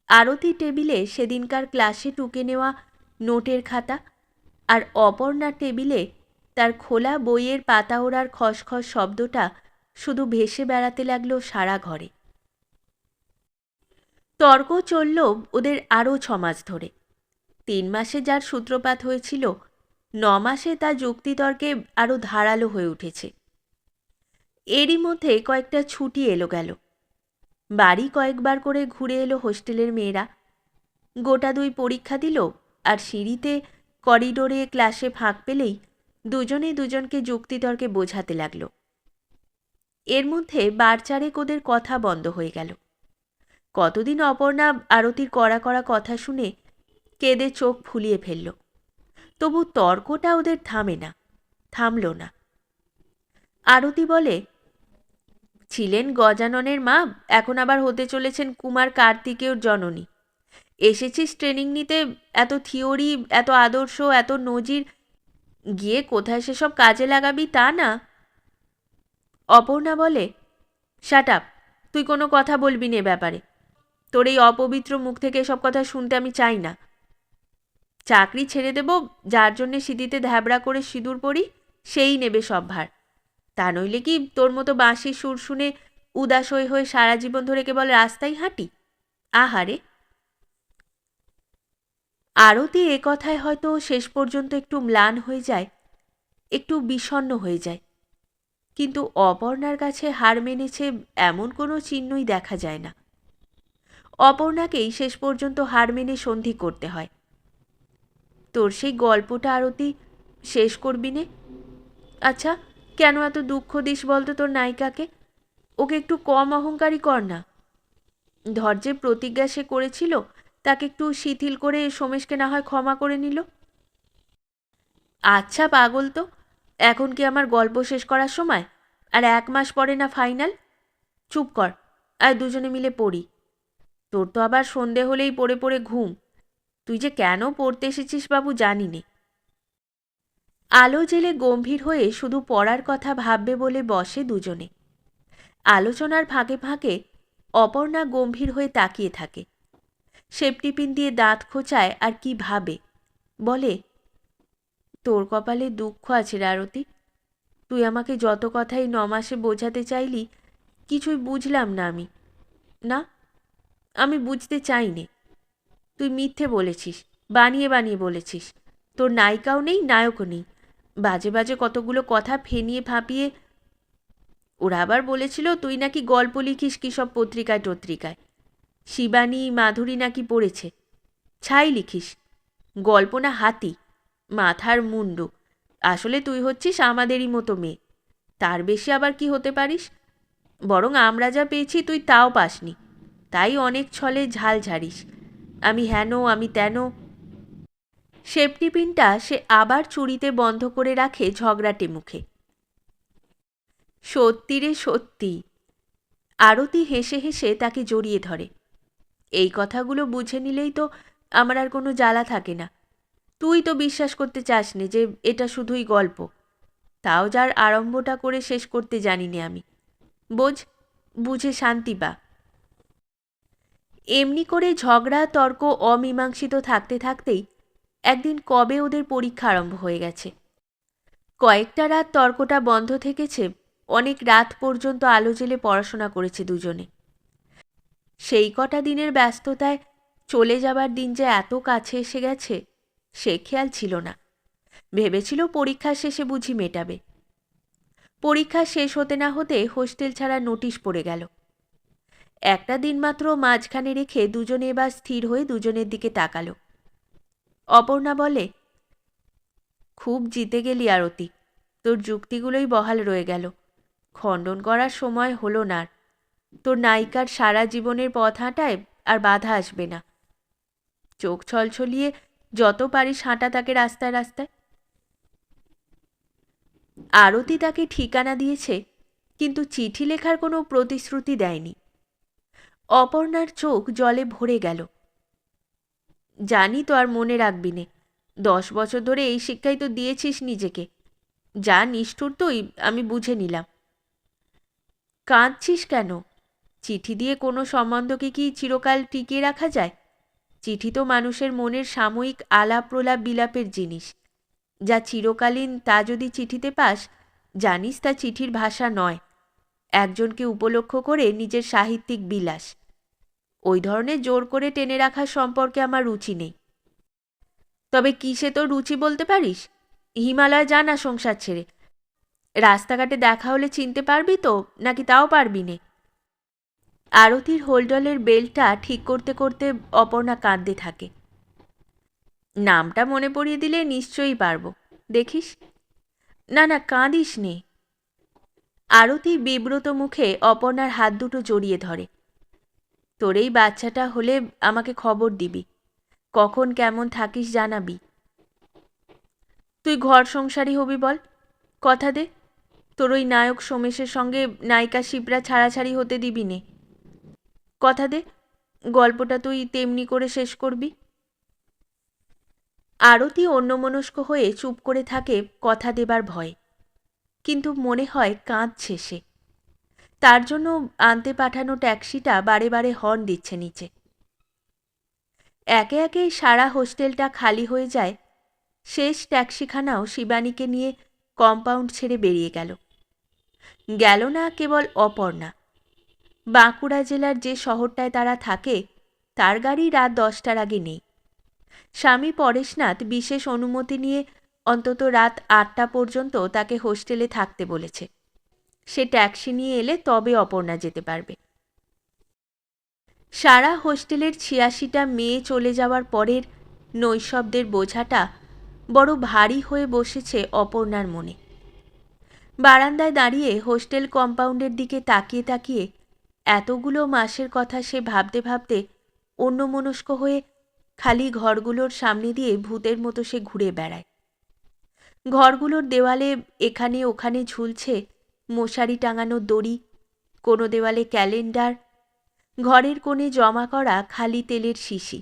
Speaker 1: আরতি টেবিলে সেদিনকার ক্লাসে টুকে নেওয়া নোটের খাতা, আর অপর্ণার টেবিলে তার খোলা বইয়ের পাতা ওড়ার খসখস শব্দটা শুধু ভেসে বেড়াতে লাগলো সারা ঘরে। তর্ক চলল ওদের আরও 6 মাস ধরে। 3 মাসে যার সূত্রপাত হয়েছিল, 9 মাসে তা যুক্তিতর্কে আরও ধারালো হয়ে উঠেছে। এরই মধ্যে কয়েকটা ছুটি এলো গেল। বাড়ি কয়েকবার করে ঘুরে এলো হোস্টেলের মেয়েরা। গোটা 2 পরীক্ষা দিল, আর সিঁড়িতে করিডোরে ক্লাসে ফাঁক পেলেই দুজনে দুজনকে যুক্তিতর্কে বোঝাতে লাগল। এর মধ্যে বারচারেক ওদের কথা বন্ধ হয়ে গেল। কতদিন অপর্ণা আরতির কড়া কড়া কথা শুনে কেঁদে চোখ ফুলিয়ে ফেলল, তবু তর্কটা ওদের থামল না। আরতি বলে, ছিলেন গজাননের মা, এখন আবার হতে চলেছেন কুমার কার্তিকেয়র জননী। এসেছিস ট্রেনিং নিতে, এত থিওরি, এত আদর্শ, এত নজির, গিয়ে কোথায় সেসব কাজে লাগাবি তা না। অপর্ণা বলে, শাট আপ, তুই কোনো কথা বলবি না ব্যাপারে। তোর এই অপবিত্র মুখ থেকে এসব কথা শুনতে আমি চাই না। চাকরি ছেড়ে দেব, যার জন্যে সিঁথিতে ধ্যাবড়া করে সিঁদুর পরি সেই নেবে সব ভার। তা নইলে কি তোর মতো বাঁশির সুর শুনে উদাস হয়ে হয়ে সারা জীবন ধরে কেবল রাস্তায় হাঁটি? আহারে। আরতি এ কথায় হয়তো শেষ পর্যন্ত একটু ম্লান হয়ে যায়, একটু বিষণ্ণ হয়ে যায়, কিন্তু অপর্ণার কাছে হার মেনেছে এমন কোনো চিহ্নই দেখা যায় না। অপর্ণাকেই শেষ পর্যন্ত হার মেনে সন্ধি করতে হয়। তোর সেই গল্পটা আরতি শেষ করবি নে? আচ্ছা, কেন এত দুঃখ দিস বলতো তোর নায়িকাকে? ওকে একটু কম অহংকারী কর না। ধর যে প্রতিজ্ঞা সে করেছিল, তাকে একটু শিথিল করে সোমেশকে না হয় ক্ষমা করে নিল। আচ্ছা পাগল তো, এখন কি আমার গল্প শেষ করার সময়? আর 1 মাস পরে না ফাইনাল? চুপ কর, আর দুজনে মিলে পড়ি। তোর তো আবার সন্ধে হলেই পড়ে পড়ে ঘুম। তুই যে কেন পড়তে এসেছিস বাবু জানি নে। আলো জেলে গম্ভীর হয়ে শুধু পড়ার কথা ভাববে বলে বসে দুজনে। আলোচনার ফাঁকে ফাঁকে অপর্ণা গম্ভীর হয়ে তাকিয়ে থাকে। সেপটিপিন দিয়ে দাঁত খোঁচায় আর কি ভাবে। বলে, তোর কপালে দুঃখ আছে রে আরতি। তুই আমাকে যত কথাই 9 মাসে বোঝাতে চাইলি, কিছুই বুঝলাম না আমি। না, আমি বুঝতে চাইনি। তুই মিথ্যে বলেছিস, বানিয়ে বানিয়ে বলেছিস। তোর নায়িকাও নেই, নায়কও নেই। বাজে বাজে কতগুলো কথা ফেনিয়ে ফাঁপিয়ে। ওরা আবার বলেছিল তুই নাকি গল্প লিখিস কী সব পত্রিকায় টত্রিকায়। শিবানী, মাধুরী নাকি পড়েছে। ছাই লিখিস, গল্প না হাতি, মাথার মুন্ডু। আসলে তুই হচ্ছিস আমাদেরই মতো মেয়ে, তার বেশি আবার কি হতে পারিস? বরং আমরা যা পেয়েছি তুই তাও পাসনি, তাই অনেক ছলে ঝাল ঝাড়িস। আমি হেন, আমি তেন। সেফটিপিনটা সে আবার চুড়িতে বন্ধ করে রাখে ঝগড়াটে মুখে। সত্যি রে সত্যি। আরতি হেসে হেসে তাকে জড়িয়ে ধরে। এই কথাগুলো বুঝে নিলেই তো আমার আর কোনো জ্বালা থাকে না। তুই তো বিশ্বাস করতে চাস নে যে এটা শুধুই গল্প। তাও যার আরম্ভটা করে শেষ করতে জানি নে আমি। বোঝ, বুঝে শান্তি পা। এমনি করে ঝগড়া তর্ক অমীমাংসিত থাকতে থাকতেই একদিন কবে ওদের পরীক্ষা আরম্ভ হয়ে গেছে। কয়েকটা রাত তর্কটা বন্ধ থেকেছে, অনেক রাত পর্যন্ত আলো জেলে পড়াশোনা করেছে দুজনে। সেই কটা দিনের ব্যস্ততায় চলে যাবার দিন যে এত কাছে এসে গেছে সে খেয়াল ছিল না। ভেবেছিল পরীক্ষা শেষে বুঝি মেটাবে। পরীক্ষা শেষ হতে না হতে হোস্টেল ছাড়া নোটিশ পড়ে গেল। একটা দিন মাত্র মাঝখানে রেখে দুজনে এবার স্থির হয়ে দুজনের দিকে তাকালো। অপর্ণা বলে, খুব জিতে গেলি আরতি, তোর যুক্তিগুলোই বহাল রয়ে গেল, খণ্ডন করার সময় হলো না। তোর নায়িকার সারা জীবনের পথ হাঁটায় আর বাধা আসবে না। চোখ ছলছলিয়ে যত পারিস হাঁটা তাকে রাস্তায় রাস্তায়। আরতি তাকে ঠিকানা দিয়েছে, কিন্তু চিঠি লেখার কোনো প্রতিশ্রুতি দেয়নি। অপর্ণার চোখ জলে ভরে গেল। জানি তো আর মনে রাখবি নে, 10 বছর ধরে এই শিক্ষাই তো দিয়েছিস নিজেকে। যা নিষ্ঠুর তুই আমি বুঝে নিলাম। কাঁদছিস কেন? চিঠি দিয়ে কোনো সম্বন্ধকে কি চিরকাল টিকিয়ে রাখা যায়? চিঠি তো মানুষের মনের সাময়িক আলাপ প্রলাপ বিলাপের জিনিস। যা চিরকালীন তা যদি চিঠিতে পাস, জানিস তা চিঠির ভাষা নয়, একজনকে উপলক্ষ করে নিজের সাহিত্যিক বিলাস। ওই ধরনের জোর করে টেনে রাখার সম্পর্কে আমার রুচি নেই। তবে কিসে তোর রুচি বলতে পারিস? হিমালয় যা না সংসার ছেড়ে। রাস্তাঘাটে দেখা হলে চিনতে পারবি তো, নাকি তাও পারবি নে? আরতির হোলডলের বেলটা ঠিক করতে করতে অপর্ণা কাঁদতে থাকে। নামটা মনে পড়িয়ে দিলে নিশ্চয়ই পারবো, দেখিস। না না, কাঁদিস নে। আরতি বিব্রত মুখে অপর্ণার হাত দুটো জড়িয়ে ধরে। তোর এই বাচ্চাটা হলে আমাকে খবর দিবি, কখন কেমন থাকিস জানাবি। তুই ঘর সংসারী হবি বল, কথা দে। তোর ওই নায়ক সোমেশের সঙ্গে নায়িকা শিপ্রা ছাড়াছাড়ি হতে দিবি নে, কথা দে। গল্পটা তুই তেমনি করে শেষ করবি। আরতি অন্যমনস্ক হয়ে চুপ করে থাকে কথা দেবার ভয়ে, কিন্তু মনে হয় কাঁদছে সে। তার জন্য আনতে পাঠানো ট্যাক্সিটা বারে বারে হর্ন দিচ্ছে নিচে। একে একে সারা হোস্টেলটা খালি হয়ে যায়। শেষ ট্যাক্সিখানাও শিবানীকে নিয়ে কম্পাউন্ড ছেড়ে বেরিয়ে গেল। গেল না কেবল অপর্ণা। বাঁকুড়া জেলার যে শহরটায় তারা থাকে তার গাড়ি রাত 10টার আগে নেই। স্বামী পরেশনাথ বিশেষ অনুমতি নিয়ে অন্তত রাত 8টা পর্যন্ত তাকে হোস্টেলে থাকতে বলেছে। সে ট্যাক্সি নিয়ে এলে তবে অপর্ণা যেতে পারবে। সারা হোস্টেলের 86টা মেয়ে চলে যাওয়ার পরের নৈশব্দের বোঝাটা বড় ভারী হয়ে বসেছে অপর্ণার মনে। বারান্দায় দাঁড়িয়ে হোস্টেল কম্পাউন্ডের দিকে তাকিয়ে তাকিয়ে এতগুলো মাসের কথা সে ভাবতে ভাবতে অন্যমনস্ক হয়ে খালি ঘরগুলোর সামনে দিয়ে ভূতের মতো সে ঘুরে বেড়ায়। ঘরগুলোর দেওয়ালে এখানে ওখানে ঝুলছে মশারি টাঙানো দড়ি, কোনো দেওয়ালে ক্যালেন্ডার, ঘরের কোণে জমা করা খালি তেলের শিশি।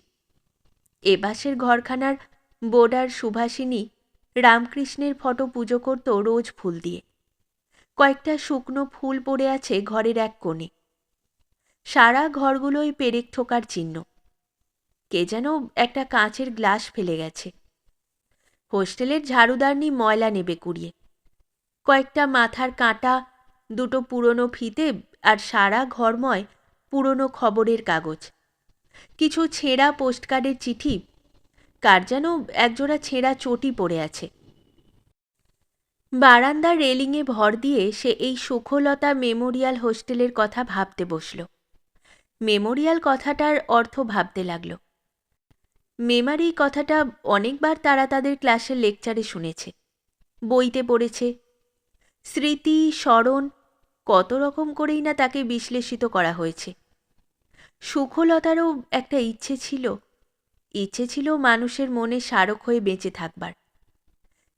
Speaker 1: এপাশের ঘরখানার বোর্ডার সুভাষিনী রামকৃষ্ণের ফটো পুজো করত রোজ ফুল দিয়ে। কয়েকটা শুকনো ফুল পড়ে আছে ঘরের এক কোণে। সারা ঘরগুলোই পেরেক ঠোকার চিহ্ন। কে যেন একটা কাঁচের গ্লাস ফেলে গেছে। হোস্টেলের ঝাড়ুদারনি ময়লা নেবে কুড়িয়ে। কয়েকটা মাথার কাঁটা, দুটো পুরনো ফিতে আর সারা ঘরময় পুরনো খবরের কাগজ। কিছু ছেঁড়া পোস্টকার্ডের চিঠি, কার যেন একজোড়া ছেঁড়া চটি পড়ে আছে। বারান্দার রেলিংয়ে ভর দিয়ে সে এই সুখলতা মেমোরিয়াল হোস্টেলের কথা ভাবতে বসল। মেমোরিয়াল কথাটার অর্থ ভাবতে লাগল। মেমারি কথাটা অনেকবার তারা তাদের ক্লাসের লেকচারে শুনেছে, বইতে পড়েছে। স্মৃতি, স্মরণ, কত রকম করেই না তাকে বিশ্লেষিত করা হয়েছে। সুখলতারও একটা ইচ্ছে ছিল মানুষের মনে স্মারক হয়ে বেঁচে থাকবার।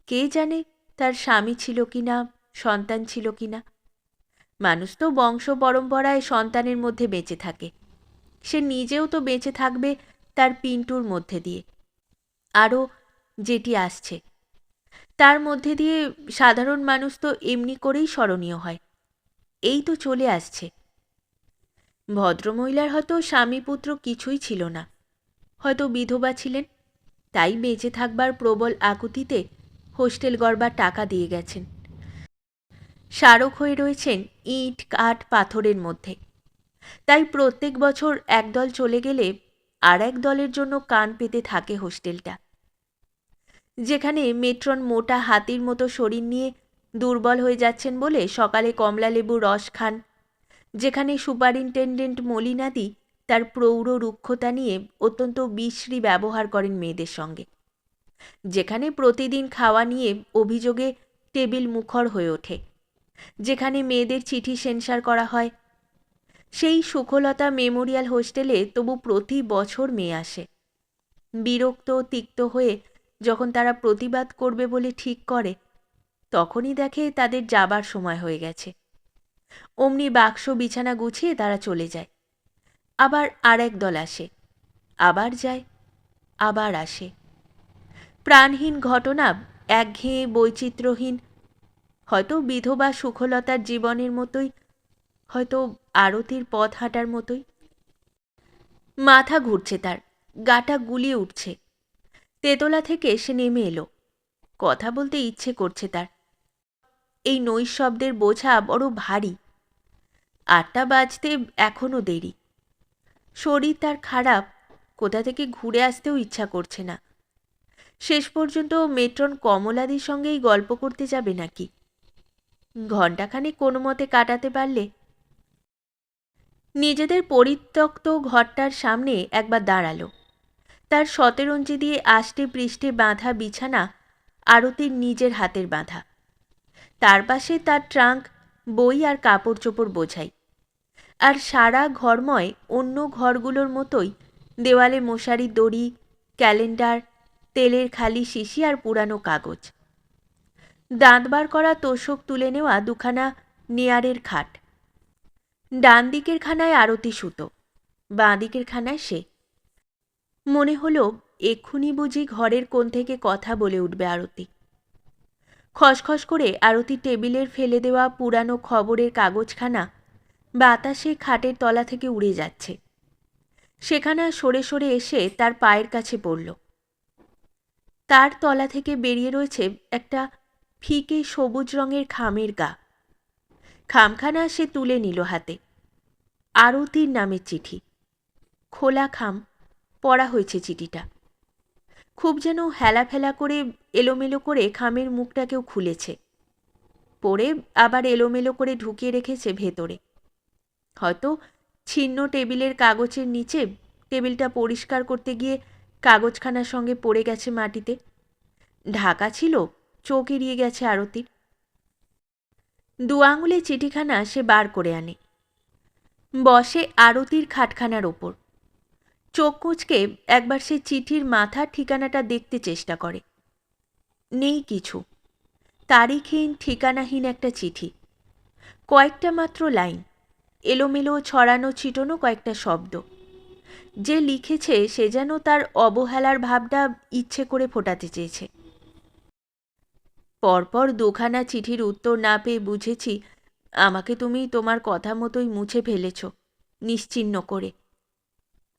Speaker 1: কে জানে তার স্বামী ছিল কিনা, সন্তান ছিল কিনা। মানুষ তো বংশ পরম্পরায় সন্তানের মধ্যে বেঁচে থাকে। সে নিজেও তো বেঁচে থাকবে তার পিন্টুর মধ্যে দিয়ে, আরও যেটি আসছে তার মধ্যে দিয়ে সাধারণ মানুষ তো এমনি করেই স্মরণীয় হয়। এই তো চলে আসছে। ভদ্রমহিলার হয়তো স্বামী পুত্র কিছুই ছিল না, হয়তো বিধবা ছিলেন, তাই বেঁচে থাকবার প্রবল আকুতিতে হোস্টেল গড়বার টাকা দিয়ে গেছেন। স্মারক হয়ে রয়েছেন ইট কাঠ পাথরের মধ্যে। তাই প্রত্যেক বছর একদল চলে গেলে আর এক দলের জন্য কান পেতে থাকে হোস্টেলটা। যেখানে মেট্রন মোটা হাতির মতো শরীর নিয়ে দুর্বল হয়ে যাচ্ছেন বলে সকালে কমলালেবুর রস খান, যেখানে সুপারিনটেনডেন্ট মলিনাদি তার প্রৌঢ় রুক্ষতা নিয়ে অত্যন্ত বিশ্রী ব্যবহার করেন মেয়েদের সঙ্গে, যেখানে প্রতিদিন খাওয়া নিয়ে অভিযোগে টেবিল মুখর হয়ে ওঠে, যেখানে মেয়েদের চিঠি সেন্সার করা হয়, সেই সুখলতা মেমোরিয়াল হোস্টেলে তবু প্রতি বছর মেয়ে আসে। বিরক্ত তিক্ত হয়ে যখন তারা প্রতিবাদ করবে বলে ঠিক করে, তখনই দেখে তাদের যাবার সময় হয়ে গেছে। অমনি বাক্স বিছানা গুছিয়ে তারা চলে যায়। আবার আর এক দল আসে, আবার যায়, আবার আসে। প্রাণহীন ঘটনা, একঘেয়ে বৈচিত্র্যহীন, হয়তো বিধবা সুখলতার জীবনের মতোই, হয়তো আরতির পথ হাঁটার মতোই। মাথা ঘুরছে তার, গাটা গুলিয়ে উঠছে। তেতলা থেকে সে নেমে এলো। কথা বলতে ইচ্ছে করছে তার। এই নৈশব্দের বোঝা বড় ভারী। 8টা বাজতে এখনও দেরি। শরীর তার খারাপ, কোথা থেকে ঘুরে আসতেও ইচ্ছা করছে না। শেষ পর্যন্ত মেট্রন কমলাদির সঙ্গেই গল্প করতে যাবে নাকি? ঘণ্টাখানেক কোনো মতে কাটাতে পারলে। নিজেদের পরিত্যক্ত ঘরটার সামনে একবার দাঁড়ালো। তার শতরঞ্জি দিয়ে আষ্টে পৃষ্ঠে বাঁধা বিছানা আরতির নিজের হাতের বাঁধা। তার পাশে তার ট্রাঙ্ক, বই আর কাপড় চোপড় বোঝাই। আর সারা ঘরময় অন্য ঘরগুলোর মতোই দেওয়ালে মশারি দড়ি, ক্যালেন্ডার, তেলের খালি শিশি আর পুরানো কাগজ। দাঁত বার করা তোষক তুলে নেওয়া দুখানা নেয়ারের খাট। ডান দিকের খানায় আরতি সুতো, বাঁ দিকের খানায় সে। মনে হলো এক্ষুনি বুঝি ঘরের কোণ থেকে কথা বলে উঠবে আরতি। খসখস করে আরতি টেবিলের ফেলে দেওয়া পুরানো খবরের কাগজখানা বাতাসে খাটের তলা থেকে উড়ে যাচ্ছে। সেখানা সরে সরে এসে তার পায়ের কাছে পড়ল। তার তলা থেকে বেরিয়ে রয়েছে একটা ফিকে সবুজ রঙের খামের গা। খামখানা সে তুলে নিল হাতে। আরতির নামের চিঠি। খোলা খাম, পড়া হয়েছে চিঠিটা। খুব যেন হেলাফেলা করে এলোমেলো করে খামের মুখটাকেও খুলেছে, পড়ে আবার এলোমেলো করে ঢুকিয়ে রেখেছে ভেতরে। হয়তো ছিন্ন টেবিলের কাগজের নিচে টেবিলটা পরিষ্কার করতে গিয়ে কাগজখানার সঙ্গে পড়ে গেছে মাটিতে। ঢাকা ছিল, চোখ এড়িয়ে গেছে আরতির। 2 আঙুলে চিঠিখানা সে বার করে আনে। বসে আরতির খাটখানার ওপর। চোখ কুঁচকে একবার সে চিঠির মাথার ঠিকানাটা দেখতে চেষ্টা করে। নেই কিছু। তারিখহীন ঠিকানাহীন একটা চিঠি। কয়েকটা মাত্র লাইন, এলোমেলো ছড়ানো ছিটানো কয়েকটা শব্দ। যে লিখেছে সে যেন তার অবহেলার ভাবটা ইচ্ছে করে ফোটাতে চেয়েছে। পরপর 2খানা চিঠির উত্তর না পেয়ে বুঝেছি আমাকে তুমি তোমার কথা মতোই মুছে ফেলেছ, নিশ্চিহ্ন করে।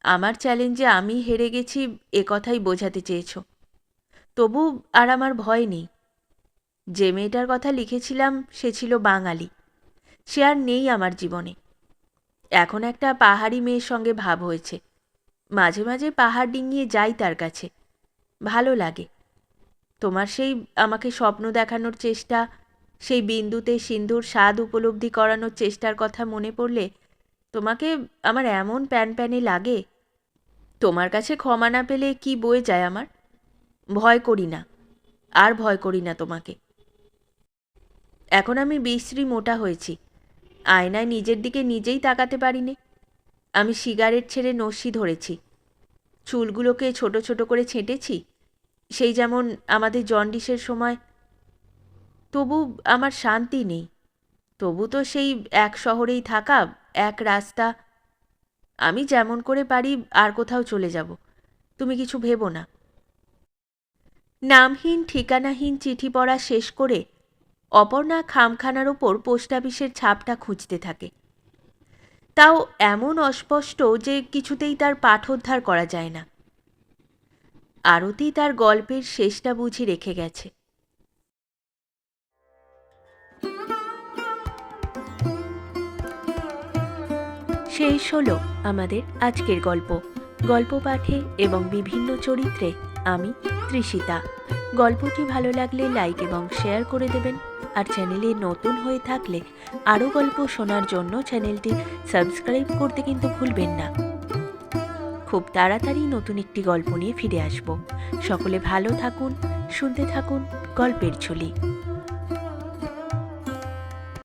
Speaker 1: আমার চ্যালেঞ্জে আমি হেরে গেছি এ কথাই বোঝাতে চেয়েছ। তবু আর আমার ভয় নেই। যে মেয়েটার কথা লিখেছিলাম সে ছিল বাঙালি। সে আর নেই আমার জীবনে। এখন একটা পাহাড়ি মেয়ের সঙ্গে ভাব হয়েছে। মাঝে মাঝে পাহাড় ডিঙিয়ে যাই তার কাছে, ভালো লাগে। তোমার সেই আমাকে স্বপ্ন দেখানোর চেষ্টা, সেই বিন্দুতে সিন্ধুর স্বাদ উপলব্ধি করানোর চেষ্টার কথা মনে পড়লে তোমাকে আমার এমন প্যানপ্যানে লাগে। তোমার কাছে ক্ষমা না পেলে কি বয়ে যায় আমার? ভয় করি না, আর ভয় করি না তোমাকে। এখন আমি বিশ্রী মোটা হয়েছি। আয়নায় নিজের দিকে নিজেই তাকাতে পারি নে। আমি সিগারেট ছেড়ে নস্যি ধরেছি। চুলগুলোকে ছোট ছোট করে ছেঁটেছি, সেই যেমন আমাদের জন্ডিসের সময়। তবু আমার শান্তি নেই। তবু তো সেই এক শহরেই থাকা, এক রাস্তা। আমি যেমন করে পারি আর কোথাও চলে যাব, তুমি কিছু ভেবো না। নামহীন ঠিকানাহীন চিঠি পড়া শেষ করে অপর্ণা খামখানার ওপর পোস্ট অফিসের ছাপটা খুঁজতে থাকে। তাও এমন অস্পষ্ট যে কিছুতেই তার পাঠোদ্ধার করা যায় না। আরতি তার গল্পের শেষটা বুঝি রেখে গেছে। শেষ হলো আমাদের আজকের গল্প। গল্প পাঠে এবং বিভিন্ন চরিত্রে আমি তৃষিতা। গল্পটি ভালো লাগলে লাইক এবং শেয়ার করে দেবেন। আর চ্যানেলে নতুন হয়ে থাকলে আরও গল্প শোনার জন্য চ্যানেলটি সাবস্ক্রাইব করতে কিন্তু ভুলবেন না। খুব তাড়াতাড়ি নতুন একটি গল্প নিয়ে ফিরে আসব। সকলে ভালো থাকুন, শুনতে থাকুন গল্পের ঝুলি।